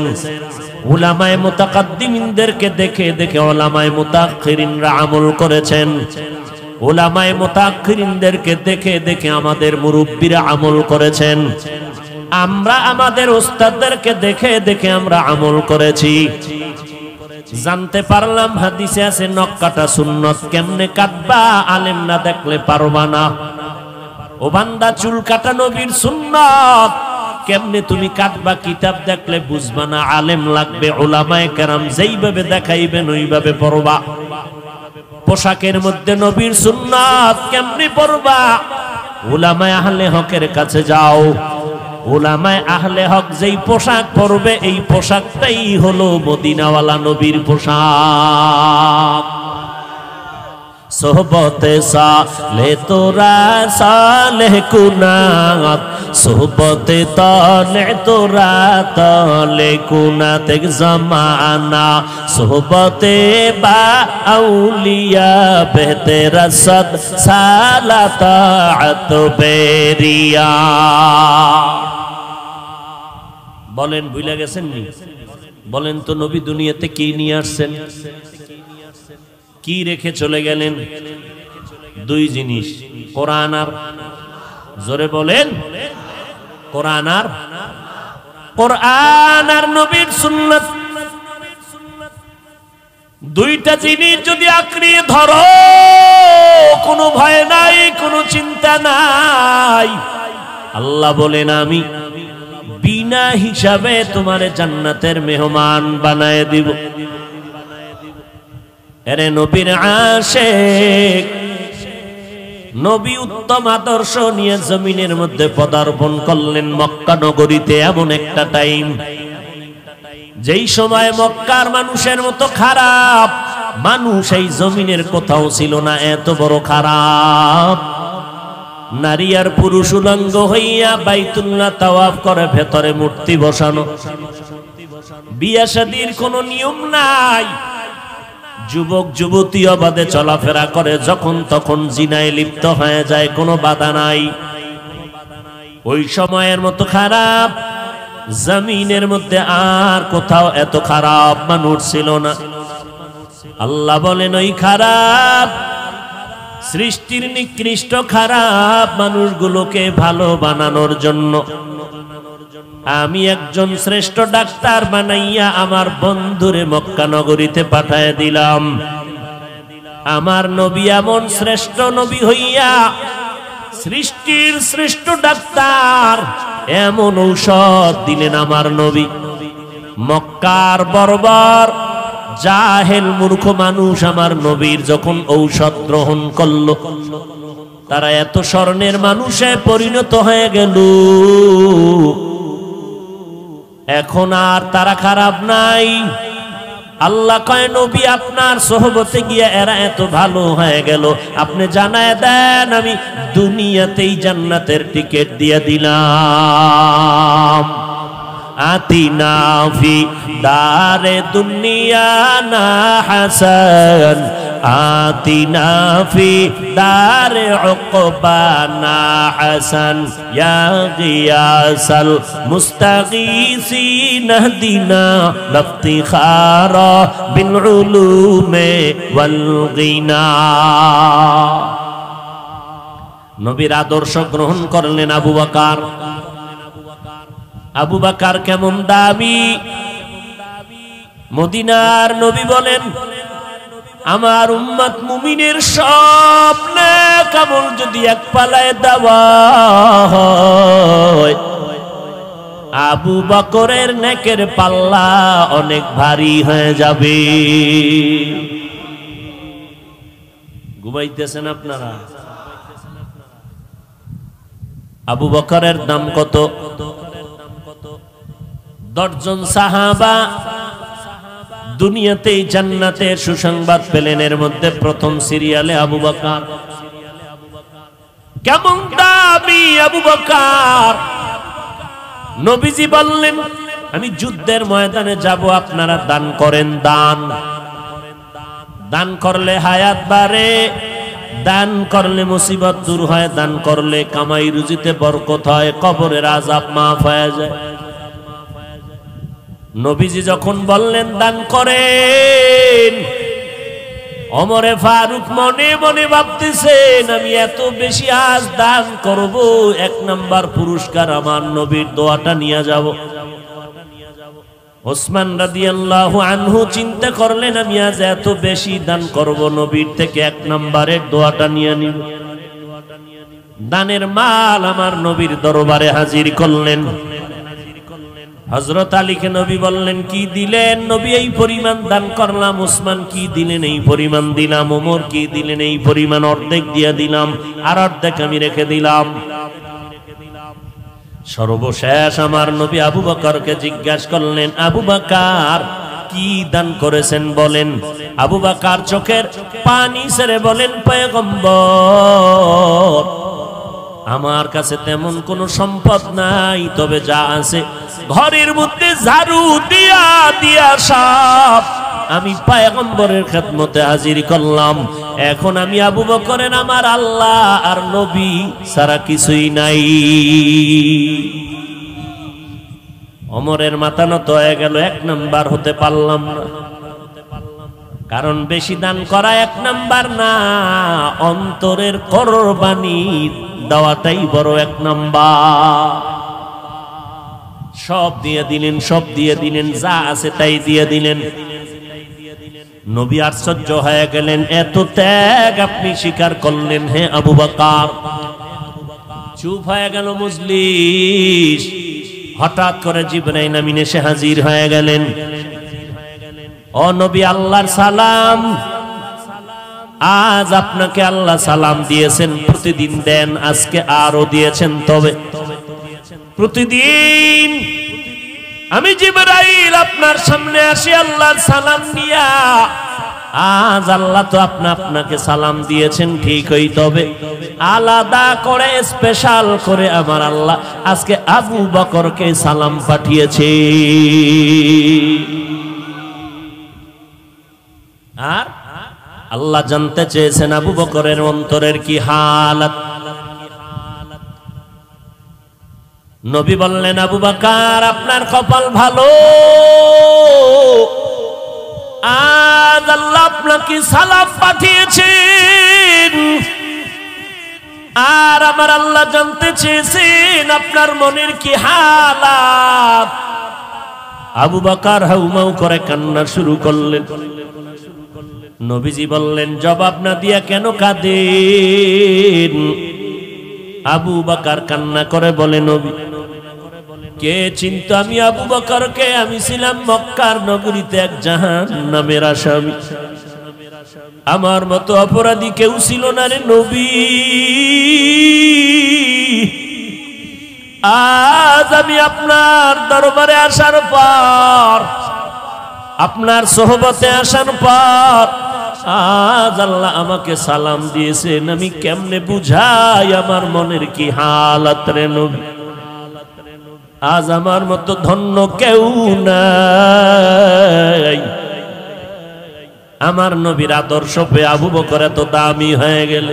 উলামায়ে মুতাকাদ্দিমিনদেরকে দেখে দেখে উলামায়ে মুতাআখিরিনরা আমল করেছেন। উলামায়ে মুতাআখিরিনদেরকে দেখে দেখে আমাদের মুরব্বিরা আমল করেছেন। আমরা আমাদের উস্তাদদেরকে দেখে দেখে আমরা আমল করেছি, জানতে পারলাম হাদিসে আছে নখ কাটা সুন্নত। কেমনে কাটবা? আলেম না দেখলে পারবা না। ও বান্দা, চুল কাটা নবীর সুন্নত, কেমনে তুমি কাটবা? কিতাব দেখলে বুঝবা না, আলেম লাগবে, উলামায়ে কেরাম যেইভাবে দেখাইবেন ওইভাবে পড়বা। পোশাকের মধ্যে নবীর সুন্নাত কেমনে পড়বা? উলামায়ে আহলে হকের কাছে যাও। উলামায়ে আহলে হক যেই পোশাক পরবে এই পোশাকটাই হলো মদিনাওয়ালা নবীর পোশাক। সোহবতে সালে তোরা সালেহ কুনাত, সোহবতে তলে তোরা তলে কুনাত এক জমানা, সোহবতে বা আউলিয়া বেহতেরা সদ সালাত বেরিয়া। বলেন ভুলে গেছেন নি? বলেন তো নবী দুনিয়াতে কি নিয়ে আসছেন? কি রেখে চলে গেলেন? দুই জিনিস, কোরআন আর, জোরে বলেন, কোরআন আর নবীর সুন্নাত। দুইটা জিনিস যদি আঁকড়িয়ে ধরো, কোনো ভয় নাই, কোনো চিন্তা নাই। আল্লাহ বলেন আমি বিনা হিসাবে তোমারে জান্নাতের মেহমান বানায় দিব। এরে নবীর আশিক, নবী উত্তম আদর্শ নিয়ে জমিনের মধ্যে পদার্পণ করলেন মক্কা নগরীতে। এমন একটা টাইম, যেই সময় মক্কার মানুষের মতো খারাপ মানুষ এই জমিনের কোথাও ছিল না। এত বড় খারাপ, নারী আর পুরুষ উলঙ্গ হইয়া বাইতুল্লাহ তাওয়াফ করে, ভেতরে মূর্তি বসানো, বিয়া শাদীর কোনো নিয়ম নাই। যুবক যুবতী অবাধে চলাফেরা করে, যখন তখন জিনায় লিপ্ত হয়ে যায়, কোনো বাধা নাই। ওই সময়ের মতো খারাপ জমিনের মধ্যে আর কোথাও এত খারাপ মানুষ ছিল না। আল্লাহ বলেন ওই খারাপ সৃষ্টির নিকৃষ্ট খারাপ মানুষগুলোকে ভালো বানানোর জন্য আমি একজন শ্রেষ্ঠ ডাক্তার বানাইয়া আমার বন্ধুরে মক্কা নগরীতে পাঠায় দিলাম। আমার নবী এমন শ্রেষ্ঠ নবী হইয়া সৃষ্টির শ্রেষ্ঠ ডাক্তার, এমন ঔষধ দিলেন আমার নবী। মক্কার বর্বর জাহেল মূর্খ মানুষ আমার নবীর যখন ঔষধ গ্রহণ করল, তারা এত স্বর্ণের মানুষে পরিণত হয়ে গেল। এখন আর তারা খারাপ নাই। আল্লাহ কয় নবী আপনার সোহবতে গিয়া এরা এত ভালো হয়ে গেল, আপনি জানায় দেন আমি দুনিয়াতেই জান্নাতের টিকিট দিয়ে দিলাম। আতিনা ফি দারে দুনিয়া না হাসান, আতিনা ফি দারে উকবানা হাসান, ইয়া গিয়াসাল মুস্তাগীসিন হদিনা লফতিখারা বিল উলুমে ওয়াল গিনা। নবীর আদর্শ গ্রহণ করলেন আবু বকর। আবু বকর কেমন দামি! মদিনার নবী বলেন আমার উম্মত মুমিনের সব নেক আমল যদি এক পালায় দেওয়া হয়, আবু বকরের নেকের পাল্লা অনেক ভারী হয়ে যাবে। ঘুমাইতেছেন আপনারা? আবু বকরের দাম কত? 10 জন সাহাবা দুনিয়াতেই জান্নাতের সুসংবাদ পেলেন। এর মধ্যে প্রথম সিরিয়ালে আবু বকর। কেমন দামি আবু বকর! নবীজি বললেন আমি যুদ্ধের ময়দানে যাব, আপনারা দান করেন। দান করলে হায়াত বাড়ে, দান করলে মুসিবত দূর হয়, দান করলে কামাই রুজিতে বরকত হয়, কবরের আযাব মাফ হয়ে যায়। নবীজি যখন বললেন দান করেন, ওমরে ফারুক মনে মনে ভাবতেছেন আমি এত বেশি আজ দান করব, 1 নাম্বার পুরস্কার আমার নবীর দোয়াটা নিয়ে যাব। ওসমান রাদিয়াল্লাহু আনহু চিন্তা করলেন আমি আজ এত বেশি দান করব, নবীর থেকে 1 নাম্বারের দোয়াটা নিয়ে নিব। দানের মাল আমার নবীর দরবারে হাজির করলেন। হযরত আলীকে নবী বললেন কি দিলেন? নবী এই পরিমাণ দান করলাম। ওসমান কি দিলেন? এই পরিমাণ দিলাম। ওমর কি দিলেন? এই পরিমাণ, অর্ধেক দিয়ে দিলাম, আর অর্ধেক আমি রেখে দিলাম। সর্বশেষ আমার নবী আবু বকরকে জিজ্ঞাসা করলেন, আবু বকর কি দান করেছেন বলেন? আবু বকর চোখের পানি ছেড়ে বলেন, পয়গম্বর আমার কাছে তেমন কোনো সম্পদ নাই, তবে যা আছে ঘরের মধ্যে ঝাড়ু দিয়া দিয়া সব আমি পয়গম্বরের খেদমতে হাজির করলাম। এখন আমি আবু বকরের আমার আল্লাহ আর নবী সারা কিছুই নাই। ওমরের মাথা নত হয়ে গেল, 1 নাম্বার হতে পারলাম না। কারণ বেশি দান করা 1 নাম্বার না, অন্তরের কোরবানি দেওয়াটাই বড় 1 নাম্বার। সব দিয়ে দিলেন, সব দিয়ে দিলেন, যা আছে তাই দিয়ে দিলেন। নবী আশ্চর্য হয়ে গেলেন, এত ত্যাগ আপনি স্বীকার করলেন হে আবু বকর? চুপ হয়ে গেল মজলিস। হঠাৎ করে জিবরাইল আমিন এসে হাজির হয়ে গেলেন। ও নবী, আল্লাহর সালাম। আজ আপনাকে আল্লাহ সালাম দিয়েছেন, প্রতিদিন দেন, আজকে আরো দিয়েছেন। তবে প্রতিদিন আমি জিবরাইল আপনার সামনে আসি আল্লাহর সালাম নিয়া। আজ আল্লাহ তো আপনাকে সালাম দিয়েছেন ঠিকই, তবে আলাদা করে স্পেশাল করে আমার আল্লাহ আজকে আবু বকরকে সালাম পাঠিয়েছে। আর আল্লাহ জানতে চেয়েছেন আবু বকরের অন্তরের কি হালত। নবী বললেন, আবু বকর আপনার কপাল ভালো, আজ আল্লাহ আপনাকে সালাম পাঠিয়েছেন। আর আমার আল্লাহ জানতে চেয়েছেন আপনার মনের কি হালত। আবু বকর হাউমাউ করে কান্না শুরু করলেন। নবীজি বললেন, জবাব না দিয়া কেন কাঁদেন? আবু বকর কান্না করে বলে, নবী কে চিনতো আমি আবু বকরকে? আমি ছিলাম মক্কার নগরীতে এক জাহান্নামের আসামি। আমার মতো অপরাধী কেউ ছিল না রে নবী। আজ আমি আপনার দরবারে আসার পর, আপনার সোহবতে আসার পর আজ আল্লাহ আমাকে সালাম দিয়েছেন। আমি কেমনে বুঝাই আমার মনের কি হালত রে নবী? আজ আমার মতো ধন্য কেউ নাই। আমার নবীর আদর্শ পেয়ে আবু বকর এত দামি হয়ে গেল,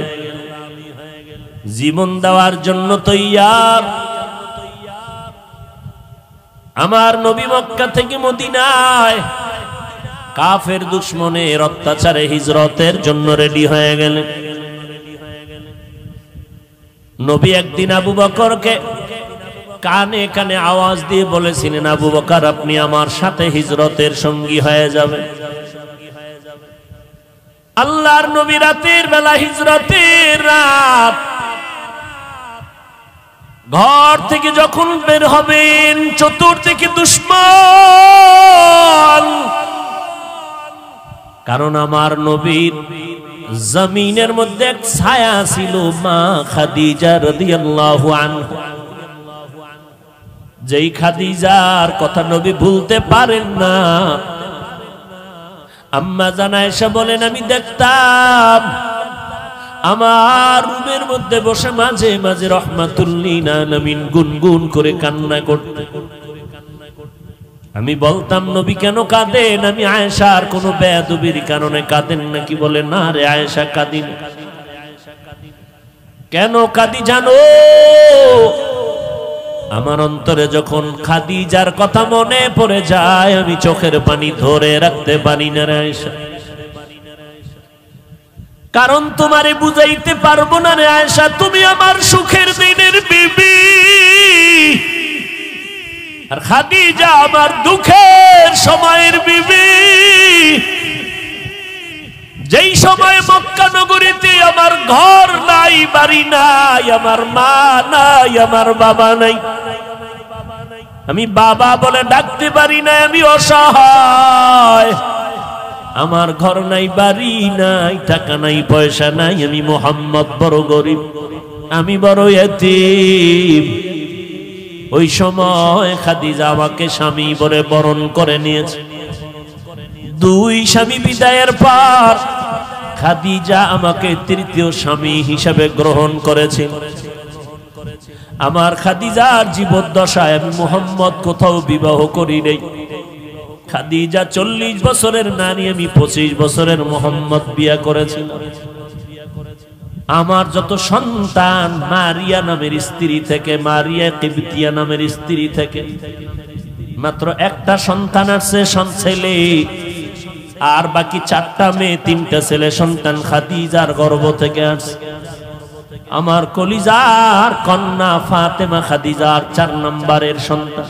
জীবন দেওয়ার জন্য তৈয়ার। আমার নবী মক্কা থেকে মদিনায় কাফের দুশমনের অত্যাচারে হিজরতের জন্য রেডি হয়ে গেলেন। নবী একদিন আবু বকরকে কানে কানে আওয়াজ দিয়ে বলেছিলেন, আবু বকর আপনি আমার সাথে হিজরতের সঙ্গী হয়ে যাবেন। আল্লাহর নবী রাতের বেলা, হিজরতের রাত, ঘর থেকে যখন বের হবেন চতুর্দিকে দুশমন। কারণ আমার নবীর জমিনের মধ্যে এক ছায়া ছিল, মা খাদিজা রাদিয়াল্লাহু আনহা। যেই খাদিজার কথা নবী ভুলতে পারেন না। আম্মা জান আয়েশা বলেন, আমি দেখতাম আমার রুমের মধ্যে বসে মাঝে মাঝে রাহমাতুল্লিল আলামিন গুনগুন করে কান্না করতে। আমি বলতাম, নবী কেন কাঁদেন? আমি আয়েশার কোনো বেয়াদবির কারণে কাঁদেন নাকি? বলে, না রে আয়েশা, কাঁদি না। কেন কাঁদি জানো? আমার অন্তরে যখন খাদিজার কথা মনে পড়ে যায়, আমি চোখের পানি ধরে রাখতে পারি না রে আয়েশা। কারণ তোমারে বুঝাইতে পারবো না রে আয়েশা, তুমি আমার সুখের দিনের বিবি, আর খাদিজা আমার দুঃখের সময়ের বিবি। যেই সময় মক্কা নগরীতে আমার ঘর নাই, বাড়ি নাই, আমার মা নাই, আমার বাবা নাই, আমি বাবা বলে ডাকতে পারি না, আমি অসহায়, আমার ঘর নাই, বাড়ি নাই, টাকা নাই, পয়সা নাই, আমি মুহাম্মদ বড় গরিব, আমি বড় ইতিম। ওই সময় খাদিজা আমাকে স্বামী বলে বরণ করে নিয়েছে। দুই স্বামী বিদায়ের পর খাদিজা আমাকে তৃতীয় স্বামী হিসেবে গ্রহণ করেছে। আমার খাদিজার জীবদ্দশায় আমি মুহাম্মদ কোথাও বিবাহ করি নাই। খাদিজা 40 বছরের নারী, আমি 25 বছরের মুহাম্মদ বিয়ে করেছিলাম। আমার যত সন্তান মারিয়া নামের স্ত্রী থেকে, মারিয়া কিবতিয়া নামের স্ত্রী থেকে মাত্র একটা সন্তান আছে, ছেলে, আর বাকি 4টা মেয়ে, 3টা ছেলে সন্তান খাদিজার গর্ভ থেকে আসছে। আমার কলিজার কন্যা ফাতেমা খাদিজার 4 নম্বরের সন্তান,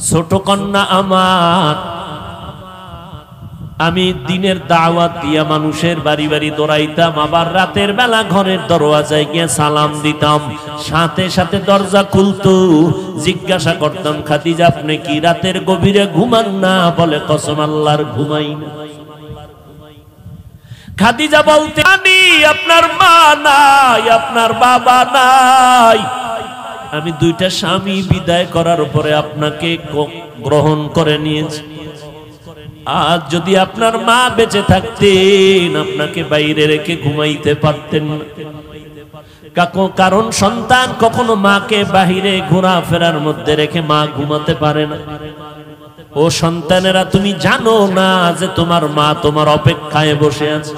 ছোট কন্যা আমার। আমি দিনের দাওয়াত দিয়া মানুষের বাড়ি বাড়ি দৌড়াইতাম, আবার রাতের বেলা ঘরের দরওয়াজায় গিয়ে সালাম দিতাম, সাথে সাথে দরজা খুলতো। জিজ্ঞাসা করতাম, খাদিজা আপনি কি রাতের গভীরে ঘুমান না? বলে কসম আল্লাহর ঘুমাই না। খাদিজা বলতে, আমি আপনার মা নাই, আপনার বাবা নাই, আমি 2টা স্বামী বিদায় করার উপরে আপনাকে গ্রহণ করে নিয়েছি। আজ যদি আপনার মা বেঁচে থাকতেন, আপনাকে বাইরে রেখে ঘুমাইতে পারতেন না। কারণ সন্তান কখনো মাকে বাহিরে ঘোরাফেরার মধ্যে রেখে মা ঘুমাতে পারে না। ও সন্তানেরা, তুমি জানো না যে তোমার মা তোমার অপেক্ষায় বসে আছে।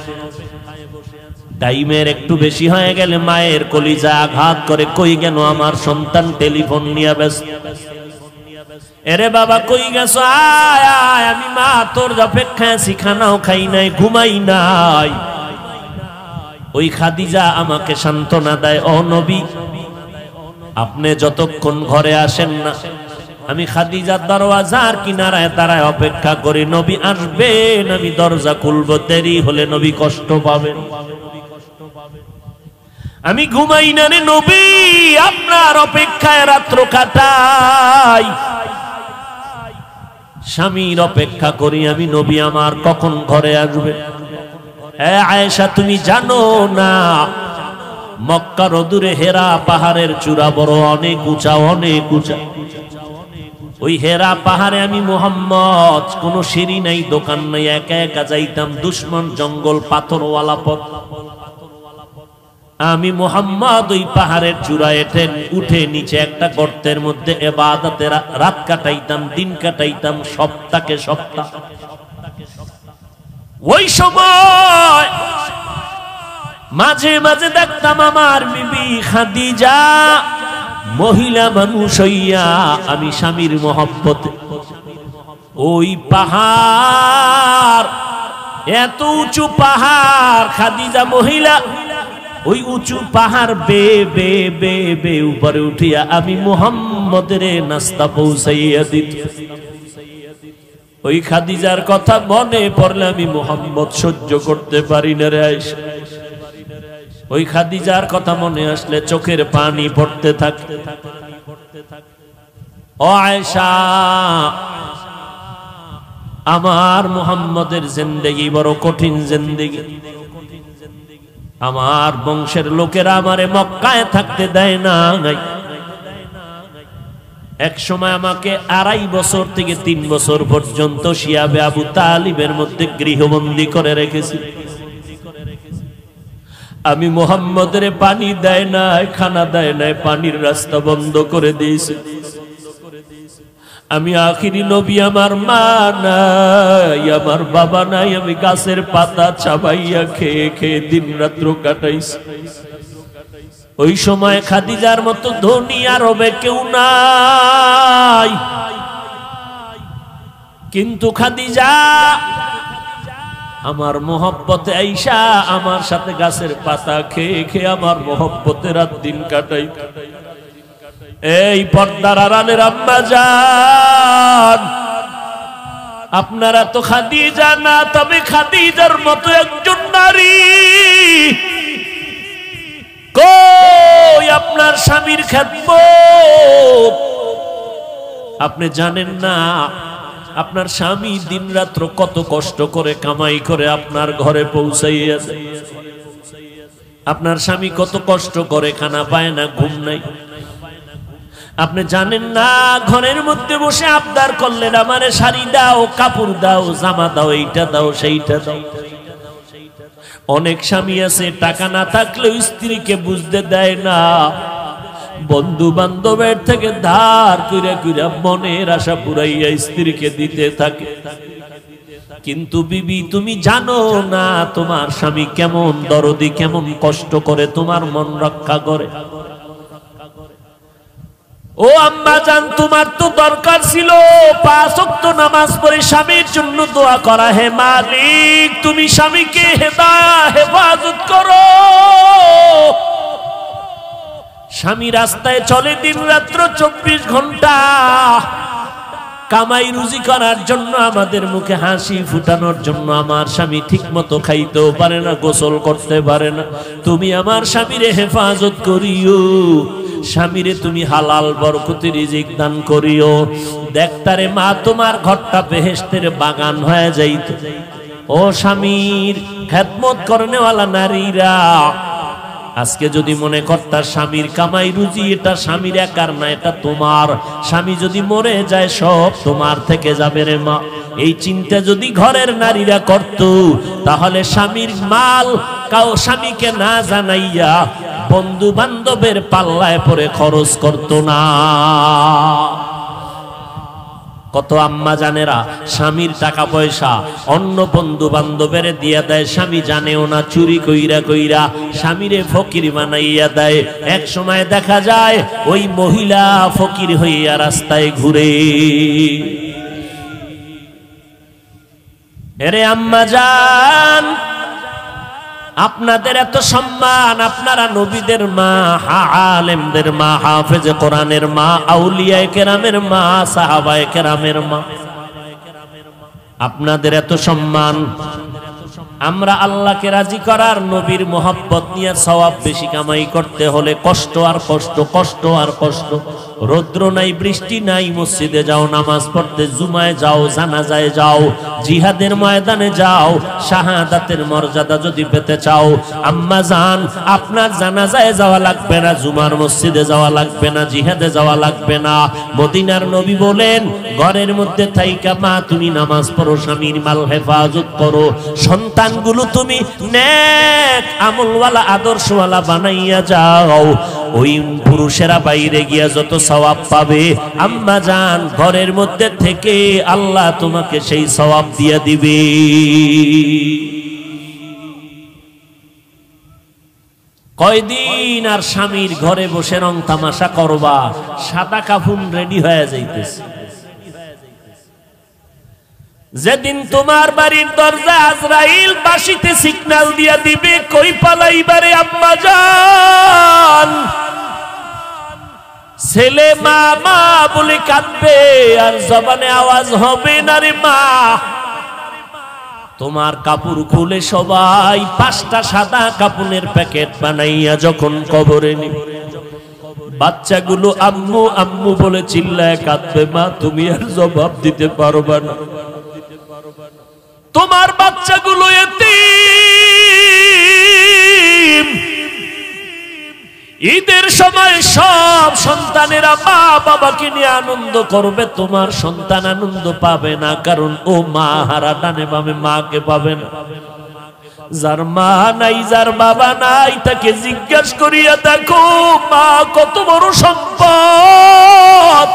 টাইমের একটু বেশি হয়ে গেলে মায়ের কলিজা আঘাত করে, কই গেল আমার সন্তান? টেলিফোন নিয়ে ব্যস্ত। এরে বাবা কই গেছো? আয় আয়, আমি মা তোর অপেক্ষায় আছি, খানাও খাই নাই, ঘুমাই নাই। ওই খাদিজা আমাকে সান্ত্বনা দেয়, ও নবী, আপনি যতক্ষণ ঘরে আসেন না, আমি খাদিজার দরওয়াজার কিনারায় দাঁড়ায় অপেক্ষা করি। নবী আসবেন, আমি দরজা খুলব, দেরি হলে নবী কষ্ট পাবেন। আমি ঘুমাই না রে নবী, আপনার অপেক্ষায় রাত্র কাটাই, স্বামীর অপেক্ষা করি আমি। নবী আমার কখন ঘরে আসবে? আয়েশা, তুমি জানো না মক্কার অদূরে হেরা পাহাড়ের চূড়া বড় অনেক উঁচা, অনেক উঁচা। ওই হেরা পাহাড়ে আমি মুহাম্মদ, কোনো সিঁড়ি নাই, দোকান নাই, একা একা যাইতাম। দুশ্মন জঙ্গল, পাথরওয়ালা পথ। আমি মুহাম্মদ ওই পাহাড়ের চূড়ায় উঠে নিচে একটা গর্তের মধ্যে ইবাদতে রাত কাটাইতাম, দিন কাটাইতাম, সপ্তাহে সপ্তাহ। ওই সময় মাঝে মাঝে দেখতাম আমার বিবি খাদিজা মহিলা মানুষ হইয়া, আমি স্বামীর মহব্বতে ওই পাহাড়, এত উঁচু পাহাড়, খাদিজা মহিলা ওই উঁচু পাহাড় বে বে বে বে উপরে উঠিয়া আমি মুহাম্মদের নাস্তা পৌঁছাইয়া দিত। ওই খাদিজার কথা মনে পড়লে আমি মুহাম্মদ সহ্য করতে পারি না রে আয়েশা। ওই খাদিজার কথা মনে আসলে চোখের পানি পড়তে থাকে। ও আয়েশা, আমার মুহাম্মদের জিন্দেগি বড় কঠিন জিন্দেগি। আমার বংশের লোকেরা আমারে মক্কায় থাকতে দেয় না। এক সময় আমাকে 2.5 বছর থেকে 3 বছর পর্যন্ত শিয়াবে আবু তালিবের মধ্যে গৃহবন্দী করে রেখেছি। আমি মুহাম্মদের পানি দেয় নাই, খানা দেয় নাই, পানির রাস্তা বন্ধ করে দিয়েছি। আমি আখিরি নবী, আমার মা নাই, আমার বাবা নাই, আমি গাছের পাতা চাবাইয়া খেয়ে খেয়ে দিন রাত্র কাটাইছি। ওই সময় খাদিজার মতো ধনী আরবে কেউ নাই, কিন্তু খাদিজা আমার মোহব্বতে আইসা আমার সাথে গাছের পাতা খেয়ে খেয়ে আমার মোহব্বতে রাত দিন কাটাই। এই পর্দার আড়ালের আম্মা জান, আপনারা তো খাদিজা না, তবে খাদিজার মতো একজন নারী কই আপনার স্বামীর খেদমত? আপনি জানেন না আপনার স্বামী দিনরাত্র কত কষ্ট করে কামাই করে আপনার ঘরে পৌঁছাইয়াছে। আপনার স্বামী কত কষ্ট করে, খানা পায় না, ঘুম নাই। আপনি জানেন না ঘরের মধ্যে বসে আবদার করলেন আমারে শাড়ি দাও, কাপড় দাও, জামা দাও, এইটা দাও, সেইটা দাও। অনেক স্বামী আছে টাকা না থাকলেও স্ত্রীকে বুঝতে দেয় না, বন্ধু বান্ধবের থেকে ধার কইরা কইরা মনের আশা পুরাইয়া স্ত্রীকে দিতে থাকে। কিন্তু বিবি তুমি জানো না তোমার স্বামী কেমন দরদি, কেমন কষ্ট করে তোমার মন রক্ষা করে। ও আম্মা জান, তোমার তো দরকার ছিল 5 ওয়াক্ত নামাজ পড়ে স্বামীর জন্য দোয়া করা। হে মালিক, তুমি স্বামীকে হেফাজত করো। স্বামী রাস্তায় চলে দিন রাত্র 24 ঘন্টা কামাই রুজি করার জন্য, আমাদের মুখে হাসি ফুটানোর জন্য। আমার স্বামী ঠিক মতো খাইতেও পারে না, গোসল করতে পারে না। তুমি আমার স্বামীরে হেফাজত করিও, স্বামীরে তুমি হালাল বরকতি রিজিক দান করিও। দেখতারে মা তোমার ঘরটা বেহেশতের বাগান হয়ে যাইত। ও স্বামীর খেদমত করনেওয়ালা নারীরা, আজকে যদি মনে করতা স্বামীর কামাই রুজি এটা স্বামীর একার না, এটা তোমার। স্বামী যদি মরে যায় সব তোমার থেকে যাবে রে মা। এই চিন্তা যদি ঘরের নারীরা করত, তাহলে স্বামীর মাল স্বামীকে না জানাইয়া বন্ধু বান্ধবের পাল্লায় পরে খরচ করত না। কত আম্মা জানেরা স্বামীর টাকা পয়সা অন্য বন্ধু বান্ধবের দিয়া দেয়, স্বামী জানেও না, চুরি কইরা কইরা স্বামীরে ফকির বানাইয়া দেয়। এক সময় দেখা যায় ওই মহিলা ফকির হইয়া রাস্তায় ঘুরে। এরে আম্মা জান, আপনাদের এত সম্মান, আপনারা নবীদের মা, আলেমদের মা, হাফেজে কোরআনের মা, আউলিয়ায়ে কেরামের মা, সাহাবায়ে কেরামের মা, আপনাদের এত সম্মান। আমরা আল্লাহকে রাজি করার, নবীর মোহাব্বত নিয়ে সওয়াব বেশি কামাই করতে হলে কষ্ট আর কষ্ট, কষ্ট আর কষ্ট। রৌদ্র নাই, বৃষ্টি নাই, মসজিদে যাও নামাজ পড়তে, জুমায় যাও, জানাজায় যাও, জিহাদের ময়দানে যাও। শাহাদাতের মর্যাদা যদি পেতে চাও আম্মা জান, আপনার জানাজায় যাওয়া লাগবে না, জুমার মসজিদে যাওয়া লাগবে না, জিহাদে যাওয়া লাগবে না। মদিনার নবী বলেন ঘরের মধ্যে থাইকা মা তুমি নামাজ পড়ো, স্বামীর মাল হেফাজত করো, সন্তানগুলো তুমি নেক আমলওয়ালা আদর্শওয়ালা বানাইয়া যাও। ওই পুরুষেরা বাইরে গিয়া যত সওয়াব পাবে আম্মা জান, ঘরের মধ্যে থেকে আল্লাহ তোমাকে সেই সওয়াব দিয়ে দিবে। কয়দিন আর স্বামীর ঘরে বসে রং তামাশা করবা, সাদা কাফন রেডি হয়ে যাইতেছে। যেদিন তোমার বাড়ির দরজা আজরাইল বাঁশিতে সিগন্যাল দিয়া দিবে কই পালাইবারে আম্মা জান, ছেলে মা মা বলে কাঁদবে আর জবানে আওয়াজ হবে না রে মা। তোমার কাপড় খুলে সবাই 5টা সাদা কাপড়ের প্যাকেট বানাইয়া যখন কবরে নিবে, বাচ্চাগুলো আম্মু আম্মু বলে চিল্লায় কাঁদবে, মা তুমি আর জবাব দিতে পারবা না। তোমার বাচ্চাগুলো এতিম, ঈদের সময় সব সন্তানেরা মা বাবাকে নিয়ে আনন্দ করবে, তোমার সন্তান আনন্দ পাবে না, কারণ ও মা হারা, ডানে বামে মাকে পাবে না। যার মা নাই, যার বাবা নাই, তাকে জিজ্ঞাসা করিয়া দেখো মা কত বড় সম্পদ,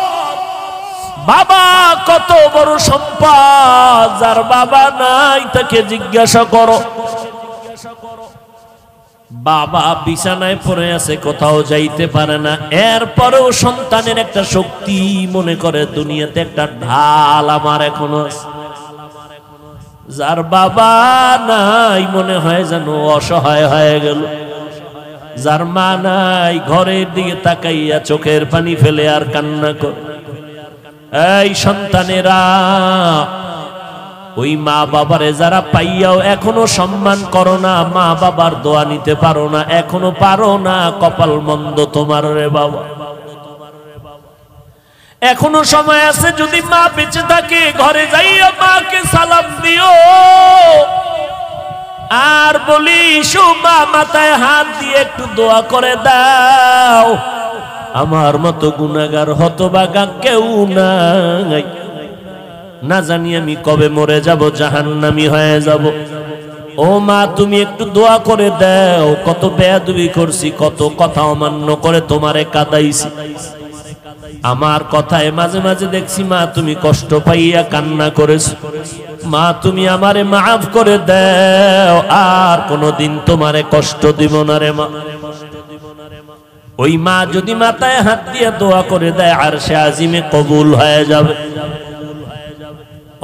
বাবা কত বড় সম্পদ। যার বাবা নাই তাকে জিজ্ঞাসা করো, বাবা বিছানায় পড়ে আছে, কোথাও যাইতে পারে না, এরপরেও সন্তানের একটা শক্তি মনে করে দুনিয়াতে একটা ঢাল আমার এখনো আছে। যার বাবা নাই মনে হয় যেন অসহায় হয়ে গেল, যার মা নাই ঘরের দিকে তাকাইয়া চোখের পানি ফেলে আর কান্না করে। এই সন্তানেরা, ওই মা বাবারে যারা পাইয়াও এখনো সম্মান করো না, মা বাবার দোয়া নিতে পারো না, এখনো পারো না, কপাল মন্দ তোমার রে বাবা। এখনো সময় আছে, যদি মা বেঁচে থাকে ঘরে যাইয়া মাকে সালাম দিও আর বলিস মা মাথায় হাত দিয়ে একটু দোয়া করে দাও, আমার মতো গুনাহগার হতভাগা কেউ নাই, না জানি আমি কবে মরে যাব, জাহান্নামী হয়ে যাব। ও মা তুমি একটু দোয়া করে দাও, কত বেয়াদবি করছি, কত কথা অমান্য করে তোমারে কাঁদাইছি, আমার কথায় মাঝে মাঝে দেখছি মা তুমি কষ্ট পাইয়া কান্না করেছো, মা তুমি আমারে মাফ করে দাও, আর কোনদিন তোমারে কষ্ট দিব না রে মা। ওই মা যদি মাথায় হাত দিয়ে দোয়া করে দেয় আরশে আজিমে কবুল হয়ে যাবে।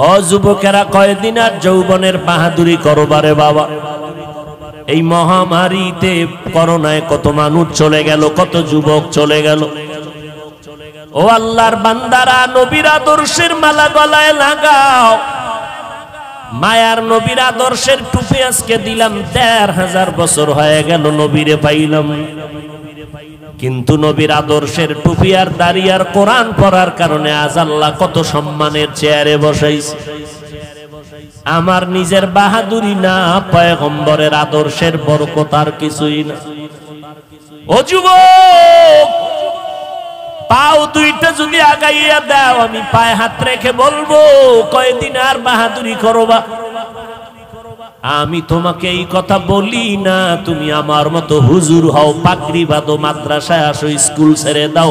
ও যুবকেরা, কয়দিন আর যৌবনের বাহাদুরি করবারে বাবা। এই মহামারীতে করোনায় কত মানুষ চলে গেল, কত যুবক চলে গেল। ও আল্লাহর বান্দারা, নবীর আদর্শের মালা গলায় লাগাও। মায়ার নবীর আদর্শের টুপি আজকে দিলাম, ১৫০০ বছর হয়ে গেল নবীরে পাইলাম, কিন্তু নবীর আদর্শের টুপি আর দাড়ি আর কোরআন পড়ার কারণে আজ আল্লাহ কত সম্মানের চেয়ারে বসাইছে। আমার নিজের বাহাদুরি না, পয়গম্বরের আদর্শের বরকত আর কিছুই না। ও যুবক, পাও দুইটা যদি আগাইয়া দাও, আমি পায়ে হাত রেখে বলবো কয়দিন আর বাহাদুরি করবা। আমি তোমাকে এই কথা বলি না তুমি আমার মতো হুজুর হও, পাগড়ি বাঁধো, মাদ্রাসায় আসো, স্কুল ছেড়ে দাও,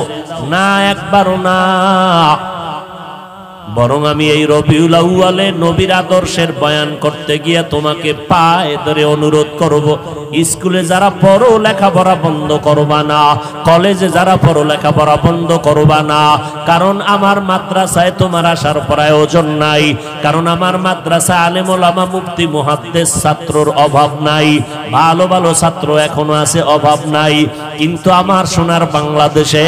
না, একবারও না। বরং আমি এই রবিউল আউয়ালে নবীর আদর্শের বয়ান করতে গিয়ে তোমাকে পায়ে ধরে অনুরোধ করব, স্কুলে যারা পড়ো লেখাপড়া বন্ধ করবা না, কলেজে যারা পড়ো লেখাপড়া বন্ধ করবা না, কারণ আমার মাদ্রাসায় তোমার আসার প্রয়োজন নাই, কারণ আমার মাদ্রাসা আলেম ওলামা মুফতি মুহাদ্দিস ছাত্রর অভাব নাই, ভালো ভালো ছাত্র এখনো আছে, অভাব নাই। কিন্তু আমার সোনার বাংলাদেশে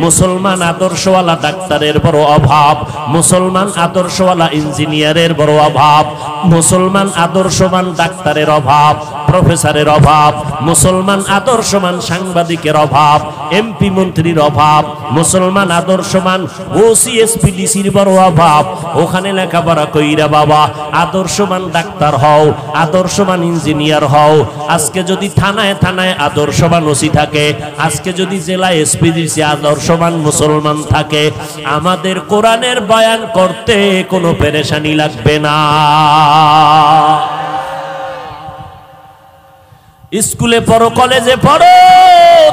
মুসলমান আদর্শওয়ালা ডাক্তারের বড় অভাব, মুসলমান আদর্শওয়ালা ইঞ্জিনিয়ারের বড় অভাব, মুসলমান আদর্শবান ডাক্তারের অভাব, প্রফেসরের অভাব, মুসলমান আদর্শমান সাংবাদিকের অভাব, এমপি মন্ত্রীর অভাব, মুসলমান আদর্শমান ওসি এসপিডিসির বড় অভাব। ওখানে লেখাপড়া কইরা বাবা আদর্শমান ডাক্তার হও, আদর্শমান ইঞ্জিনিয়ার হও। আজকে যদি থানায় থানায় আদর্শবান ওসি থাকে, আজকে যদি জেলায় এসপিডিসি আদর্শবান মুসলমান থাকে, আমাদের কোরআনের বয়ান করতে কোনো পেরেশানি লাগবে না। স্কুলে পড়ো, কলেজে পড়ো,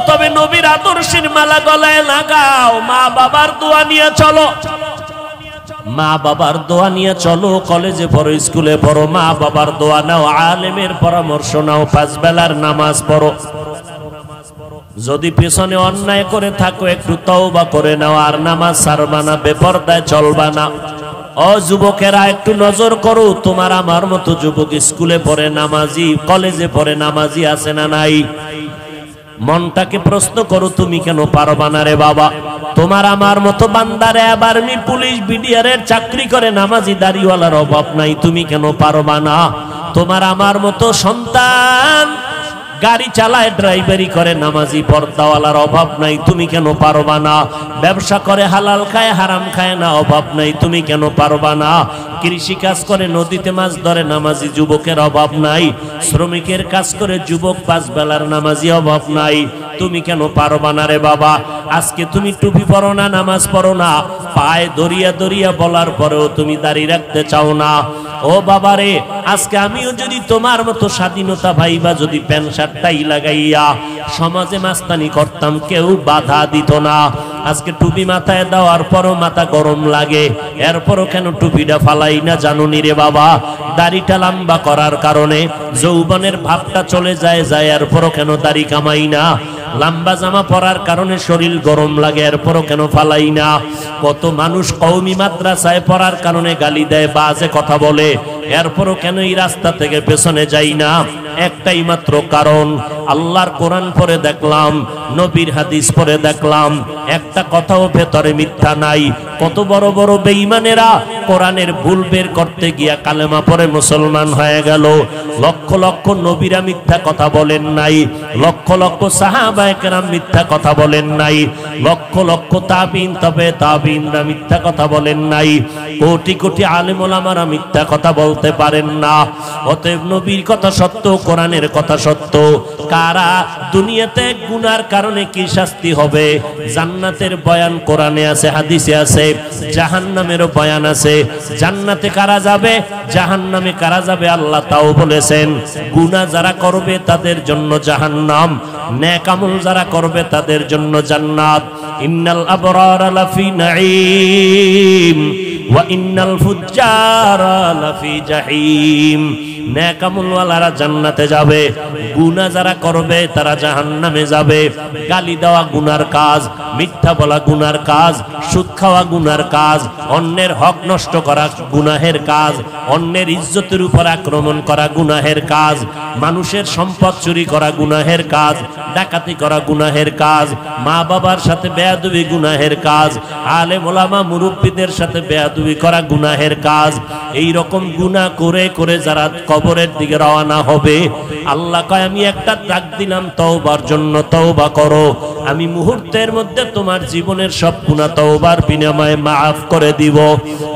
তবে নবীর আদর্শের মালা গলায় লাগাও। মা বাবার দোয়া নিয়ে চলো, মা বাবার দোয়া নিয়ে চলো। কলেজে পড়ো, স্কুলে পড়ো, মা বাবার দোয়া নাও, আলেমের পরামর্শ নাও, 5 বেলার নামাজ পড়ো। যদি পেছনে অন্যায় করে থাকো একটু তওবা করে নাও, আর নামাজ ছাড়বা না, বেপরদায় চলবা না। ও যুবকেরা, একটু নজর করো, তোমার আমার মতো যুবক স্কুলে পড়ে নামাজি, কলেজে পড়ে নামাজি আছে না নাই? মনটাকে প্রশ্ন করো, তুমি কেন পারবা না রে বাবা? তোমার আমার মতো বান্দারে আর্মি, পুলিশ, বিডিআরের চাকরি করে নামাজি দাড়িওয়ালার অভাব নাই, তুমি কেন পারবা না? তোমার আমার মতো সন্তান গাড়ি চালায়, ড্রাইভারি করে, নামাজি পর্দাওয়ালার অভাব নাই, তুমি কেন পারবা না? ব্যবসা করে, হালাল খায় হারাম খায় না, অভাব নাই, তুমি কেন পারবা না? কৃষি কাজ করে, নদীতে মাছ ধরে, নামাজি যুবকের অভাব নাই। শ্রমিকের কাজ করে যুবক 5 বেলার নামাজি, অভাব নাই, তুমি কেন পারবা না রে বাবা? আজকে তুমি টুপি পরো না, নামাজ পড়ো না, পায়ে দরিয়া দরিয়া বলার পরেও তুমি দাড়ি রাখতে চাও না। ও বাবা রে, আজকে আমিও যদি তোমার মতো স্বাধীনতা ভাইবা যদি প্যান্ট শার্টটাই লাগাইয়া সমাজে মাস্তানি করতাম, কেউ বাধা দিত না। আজকে টুপি মাথায় দেওয়ার পরও মাথা গরম লাগে, এরপরও কেন টুপিটা ফালাই না জানুনি রে বাবা? দাড়িটা লম্বা করার কারণে যৌবনের ভাবটা চলে যায়, এরপরও কেন দাড়ি কামাই না? লম্বা জামা পরার কারণে শরীর গরম লাগে, এরপরও কেন ফালাই না? কত মানুষ কওমি মাদ্রাসায় পড়ার কারণে গালি দেয়, বাজে কথা বলে, এরপরও কেন এই রাস্তা থেকে পেছনে যাই না? একটাই মাত্র কারণ, আল্লাহর কোরআন পড়ে দেখলাম, নবীর হাদিস পড়ে দেখলাম, একটা কথাও ভেতরে মিথ্যা নাই। কত বড় বড় বেঈমানেরা কোরআনের ভুল বের করতে গিয়া কালেমা পড়ে মুসলমান হয়ে গেল। লক্ষ লক্ষ নবীরা মিথ্যা কথা বলেন নাই, লক্ষ লক্ষ সাহাবায়ে কেরাম মিথ্যা কথা বলেন নাই, লক্ষ লক্ষ তাবিন তবে তাবিনরা মিথ্যা কথা বলেন নাই, কোটি কোটি আলেম ওলামারা মিথ্যা কথা বলতে পারেন না। অতএব নবীর কথা সত্য, কোরআনের কথা সত্য। কারা দুনিয়াতে গুনার কারণে কি শাস্তি হবে, জান্নাতের বয়ান কোরআনে আছে, হাদিসে আছে, জাহান্নামেরও বয়ান আছে। জান্নাতে কারা যাবে, জাহান্নামে কারা যাবে আল্লাহ তাও বলেছেন। গুনাহ যারা করবে তাদের জন্য জাহান্নাম, নেক আমল যারা করবে তাদের জন্য জান্নাত। ইন্নাল আবরারা লাফি নাঈম ওয়া ইন্নাল ফুজ্জারা লাফি জাহিম। নেক আমলওয়ালারা জান্নাতে যাবে, গুনাহ যারা করবে তারা জাহান্নামে যাবে। গালি দেওয়া গুনার কাজ, মিথ্যা বলা গুনার কাজ, সুদ খাওয়া গুনার কাজ, অন্যের হক নষ্ট করা গুনাহের কাজ, অন্যের ইজ্জতের উপর আক্রমণ করা গুনাহের কাজ, মানুষের সম্পদ চুরি করা গুনাহের কাজ, ডাকাতি করা গুনাহের কাজ, মা বাবার সাথে বেয়াদবি গুনাহের কাজ, আলেম ওলামা মুরব্বিদের সাথে বেয়াদবি করা গুনাহের কাজ। এই রকম গুনাহ করে করে যারা কবরের দিকে রওনা হবে, আল্লাহ কয় আমি একটা ডাক দিলাম তওবার জন্য, তওবা করো, আমি মুহূর্তের মধ্যে তোমার জীবনের সব গুনাহ তওবার বিনিময়ে মাফ করে দিব।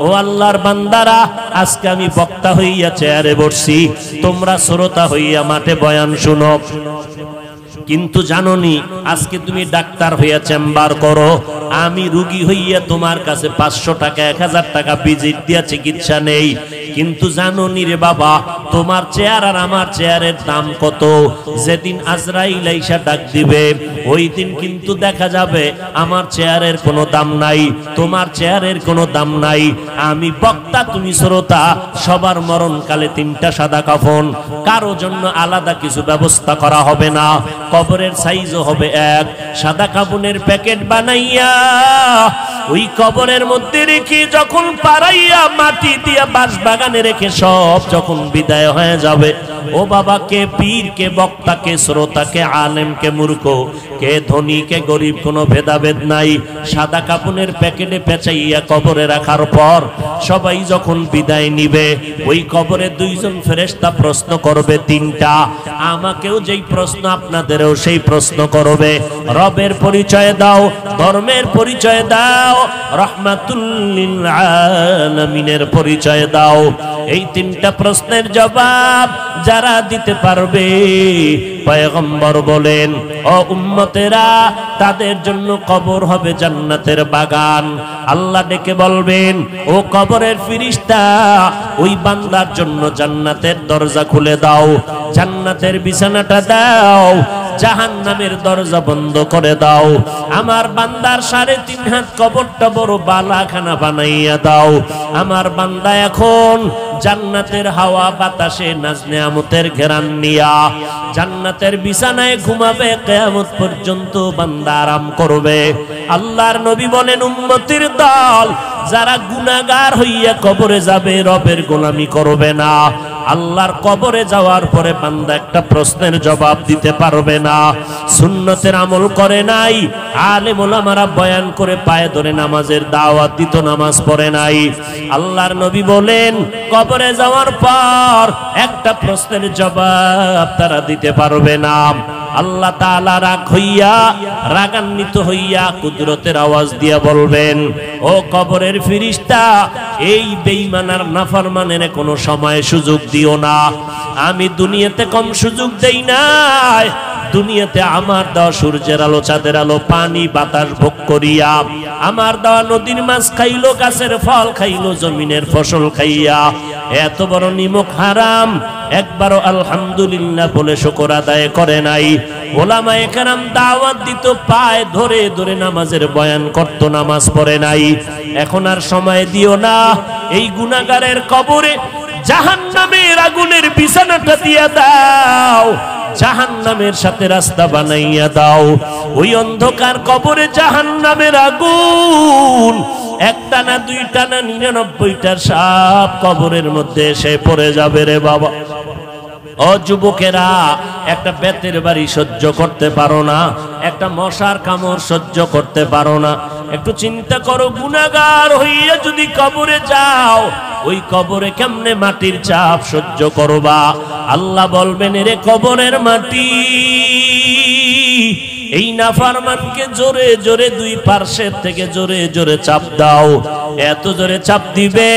ও আল্লাহর বান্দারা, আজকে আমি বক্তা হইয়া চেয়ারে বসছি, তোমরা শ্রোতা হইয়া মাঠে বয়ান শুনো। কিন্তু জানোনি আজকে তুমি ডাক্তার হইয়া চেম্বার করো, আমি রুগী হইয়া তোমার কাছে 500 টাকা 1000 টাকা ভিজিট দিয়া চিকিৎসা নেই। কিন্তু জানোনি রে বাবা, তোমার চেয়ার আর আমার চেয়ারের দাম কত? যেদিন আজরাইল আইসা ডাক দিবে, ওই দিন কিন্তু দেখা যাবে আমার চেয়ারের কোনো দাম নাই, তোমার চেয়ারের কোনো দাম নাই। আমি বক্তা, তুমি শ্রোতা, সবার মরণকালে 3টা সাদা কাফন, কারো জন্য আলাদা কিছু ব্যবস্থা করা হবে না। কবরের সাইজও হবে এক, সাদা কাফনের প্যাকেট বানাইয়া ওই কবরের মধ্যে রেখে যখন পাড়াইয়া মাটি দিয়া বাঁশ বাগানে রেখে সব যখন বিদায় হয়ে যাবে, ও বাবা, কে পীর, কে বক্তা, কে শ্রোতা, কে আলেম, কে মূর্খ, কে ধনী, কে গরিব, কোনো ভেদাভেদ নাই। সাদা কাপনের প্যাকেটে পেঁচাইয়া কবরে রাখার পর সবাই যখন বিদায় নিবে, ওই কবরে 2 জন ফেরেশতা প্রশ্ন করবে 3টা। আমাকেও যেই প্রশ্ন, আপনাদেরও সেই প্রশ্ন করবে। রবের পরিচয় দাও, ধর্মের পরিচয় দাও, রাহমাতুল লিল আলামিনের পরিচয় দাও। এই 3টা প্রশ্নের জবাব যারা দিতে পারবে, পয়গম্বর বলেন, ও উম্মতেরা, তাদের জন্য কবর হবে জান্নাতের বাগান। আল্লাহ ডেকে বলবেন, ও কবরের ফেরেশতা, ওই বান্দার জন্য জান্নাতের দরজা খুলে দাও, জান্নাতের বিছানাটা দাও, জাহান্নামের দরজা বন্ধ করে দাও। আমার বান্দার 3.5 হাত কবরটা বড় বালাখানা বানাইয়া দাও। আমার বান্দা এখন জান্নাতের হাওয়া বাতাসে নাজ নেয়ামতের ঘেরান নিয়া জান্নাতের বিছানায় ঘুমাবে, কিয়ামত পর্যন্ত বান্দা আরাম করবে। আল্লাহর নবী বলেন, উম্মতের দল যারা গুনাহগার হইয়া কবরে যাবে, রবের গোলামি করবে না, আল্লাহর কবরে যাওয়ার পরে বান্দা একটা প্রশ্নের জবাব দিতে পারবে না। সুন্নতের আমল করে নাই, আলেম ওলামারা বয়ান করে পায়ে ধরে নামাজের দাওয়াত দিত, নামাজ পড়ে নাই। আল্লাহর নবী বলেন, কবরে যাওয়ার পর একটা প্রশ্নের জবাব তারা দিতে পারবে না। আল্লাহ তাআলা রাগান্বিত হইয়া কুদরতের আওয়াজ দিয়া বলবেন, ও কবরের ফেরেশতা, এই বেঈমানার নাফরমানের কোনো সময় সুযোগ দিও না। আমি দুনিয়াতে কম সুযোগ দেই নাই, দুনিয়াতে আমার দেওয়া সূর্যের আলো, চাঁদের আলো, পানি বাতাস ভোগ করিয়া, আমার দেওয়া নদীর মাছ খাইলো, গাছের ফল খাইলো, জমিনের ফসল খাইয়া এত বড় নিমক হারাম, একবারও আলহামদুলিল্লাহ বলে শুকর আদায় করে নাই। ওলামায়ে কেরাম দাওয়াত দিত, পায়ে ধরে ধরে নামাজের বয়ান করত, নামাজ পড়ে নাই। এখন আর সময় দিও না, এই গুনাহগারের কবরে জাহান্নামের আগুনের বিছানাটা দিয়া দাও, জাহান্নামের সাথে রাস্তা বানাইয়া দাও। ওই অন্ধকার কবরে জাহান্নামের আগুন একটা না দুইটা না 99টা সাপ কবরের মধ্যে এসে পড়ে যাবে রে বাবা। ও যুবকেরা, একটা বেতের বাড়ি সহ্য করতে পারো না, একটা মশার কামড় সহ্য করতে পারো না। একটু চিন্তা করো, গুনাহগার হইয়া যদি কবরে যাও, ওই কবরে কেমনে মাটির চাপ সহ্য করবা? আল্লাহ বলবেন, এরে কবরের মাটি, এই নাফরমানকে জোরে জোরে দুই পার্শ্বের থেকে জোরে জোরে চাপ দাও। এত জোরে চাপ দিবে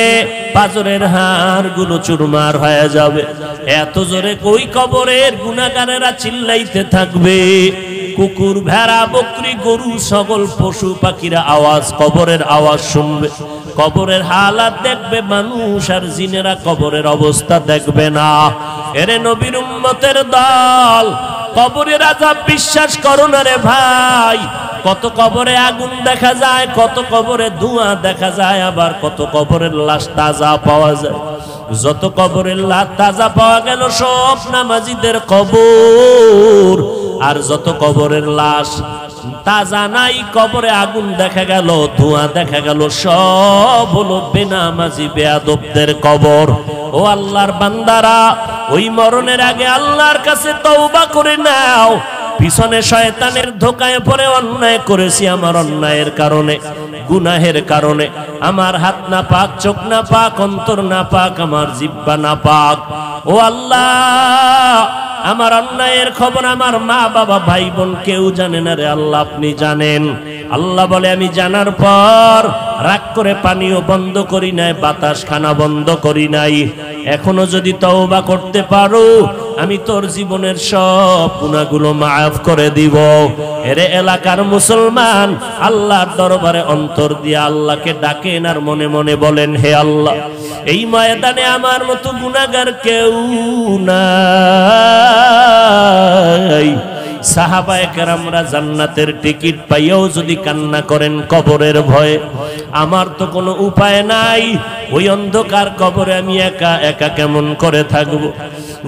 পাজরের হাড় গুলো চুরমার হয়ে যাবে। এত জোরে ওই কবরের গুনাহগারেরা চিল্লাইতে থাকবে। কুকুর, ভেড়া, বকরি, গরু, সকল পশু পাখিরা আওয়াজ, কবরের আওয়াজ শুনবে। কবরের হালাত দেখবে মানুষ, আর জিনেরা কবরের অবস্থা দেখবে না। এরে নবীর উম্মতের দল, কবরের আযাব বিশ্বাস করো না রে ভাই। কত কবরে আগুন দেখা যায়, কত কবরে ধোঁয়া দেখা যায়, আবার কত কবরের লাশ তাজা পাওয়া যায়। যত কবরের লাশ তাজা পাওয়া গেল সব নামাজীদের কবর, আর যত কবরের লাশ তাজা নাই, কবরে আগুন দেখা গেল, ধোঁয়া দেখা গেল, সব হলো বেনামাজি বেয়াদবদের কবর। ও আল্লাহর বান্দারা, ওই মরণের আগে আল্লাহর কাছে তওবা করে নাও। পিছনে শয়তানের ধোকায় পড়ে অন্যায় করেছি, আমার অন্যায়ের কারণে, গুনাহের কারণে আমার হাত না পাক, চোখ না পাক, অন্তর না পাক, আমার জিহ্বা না পাক। ও আল্লাহ, আমার অন্যায়ের খবর আমার মা বাবা ভাই বোন কেউ জানে না রে আল্লাহ, আপনি জানেন। আল্লাহ বলে, আমি জানার পর রাগ করে পানিও বন্ধ করি নাই, বাতাস খানা বন্ধ করি নাই। এখনো যদি তওবা করতে পারো, আমি তোর জীবনের সব গুনাহগুলো মাফ করে দিব। এরে এলাকার মুসলমান, আল্লাহর দরবারে অন্তর দিয়ে আল্লাহকে ডাকেন আর মনে মনে বলেন, হে আল্লাহ, এই ময়দানে আমার মতো গুনাহগার কেউ নাই। সাহাবায়ে কেরামরা জান্নাতের টিকিট পাইয়াও যদি কান্না করেন কবরের ভয়ে, আমার তো কোনো উপায় নাই। ওই অন্ধকার কবরে আমি একা একা কেমন করে থাকবো?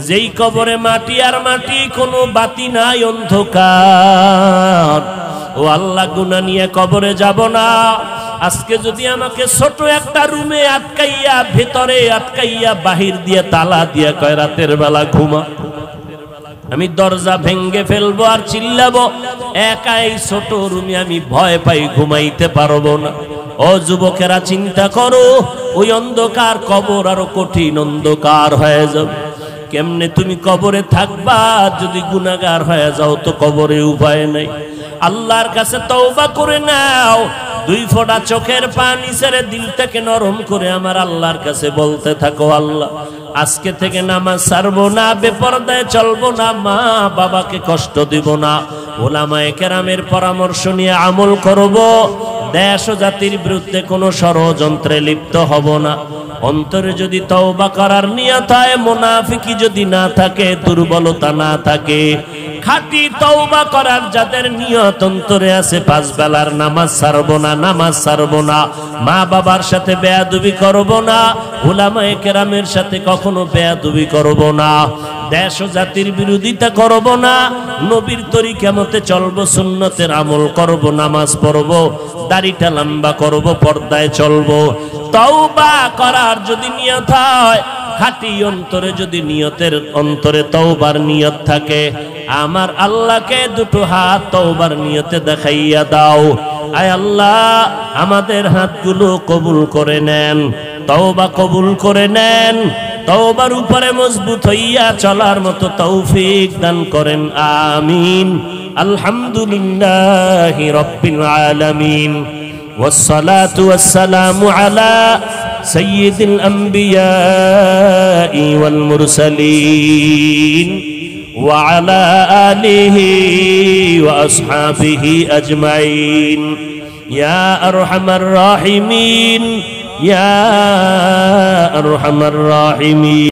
যেই কবরে মাটি আর মাটি, কোনো বাতি নাই, অন্ধকার। ও আল্লাহ, গুনাহ নিয়ে কবরে যাব না। আজকে যদি আমাকে ছোট একটা রুমে আটকাইয়া, ভেতরে আটকাইয়া, বাহির দিয়ে তালা দিয়ে কয় রাতের বেলা ঘুমা, আমি দরজা ভেঙ্গে ফেলবো আর চিল্লাবো, একাই ছোট রুমে আমি ভয় পাই, ঘুমাইতে পারবো না। ও যুবকেরা, চিন্তা করো, ওই অন্ধকার কবর আরো কঠিন অন্ধকার হয়ে যাবে। কেমনে তুমি কবরে থাকবা? যদি গুনাহগার হয়ে যাও তো কবরে উপায় নাই। আল্লাহর কাছে তওবা করে নাও। দুই ফোঁটা চোখের পানি ছেড়ে দিলটাকে নরম করে আমার আল্লাহর কাছে বলতে থাকো, আল্লাহ, আজকে থেকে নামাজ ছাড়বো না, বেপরদায় চলবো না, মা বাবাকে কষ্ট দিব না, উলামায়ে কেরামের পরামর্শ নিয়ে আমল করব, দেশ ও জাতির বিরুদ্ধে কোনো ষড়যন্ত্রে লিপ্ত হব না। অন্তরে যদি তওবা করার নিয়ত হয়, মুনাফিকি যদি না থাকে, দুর্বলতা না থাকে, খাঁটি তওবা করার যাদের নিয়ত অন্তরে আছে, পাঁচ বেলার নামাজ ছাড়বো না, নামাজ ছাড়বো না, মা বাবার সাথে বেয়াদবি করব না, উলামায়ে কেরামের সাথে কখনো বেয়াদবি করব না, দেশ ও জাতির বিরোধিতা করব না, নবীর তরিকা মতে চলবো, সুন্নতের আমল করব, নামাজ পড়ব, দাড়িটা লম্বা করব, পর্দায় চলবো। তওবা করার যদি নিয়ত হয়, খাঁটি অন্তরে যদি নিয়তের অন্তরে তওবার নিয়ত থাকে, আমার আল্লাহকে দুটো হাত তওবার নিয়তে দেখাইয়া দাও। আয় আল্লাহ, আমাদের হাতগুলো কবুল করে নেন, তওবা কবুল করে নেন, তওবার উপরে মজবুত হইয়া চলার মতো তৌফিক দান করেন, আমিন। আলহামদুলিল্লাহি রাব্বিল আলামিন, والصلاة والسلام على سيد الأنبياء والمرسلين وعلى آله وأصحابه أجمعين يا أرحم الراحمين يا أرحم الراحمين.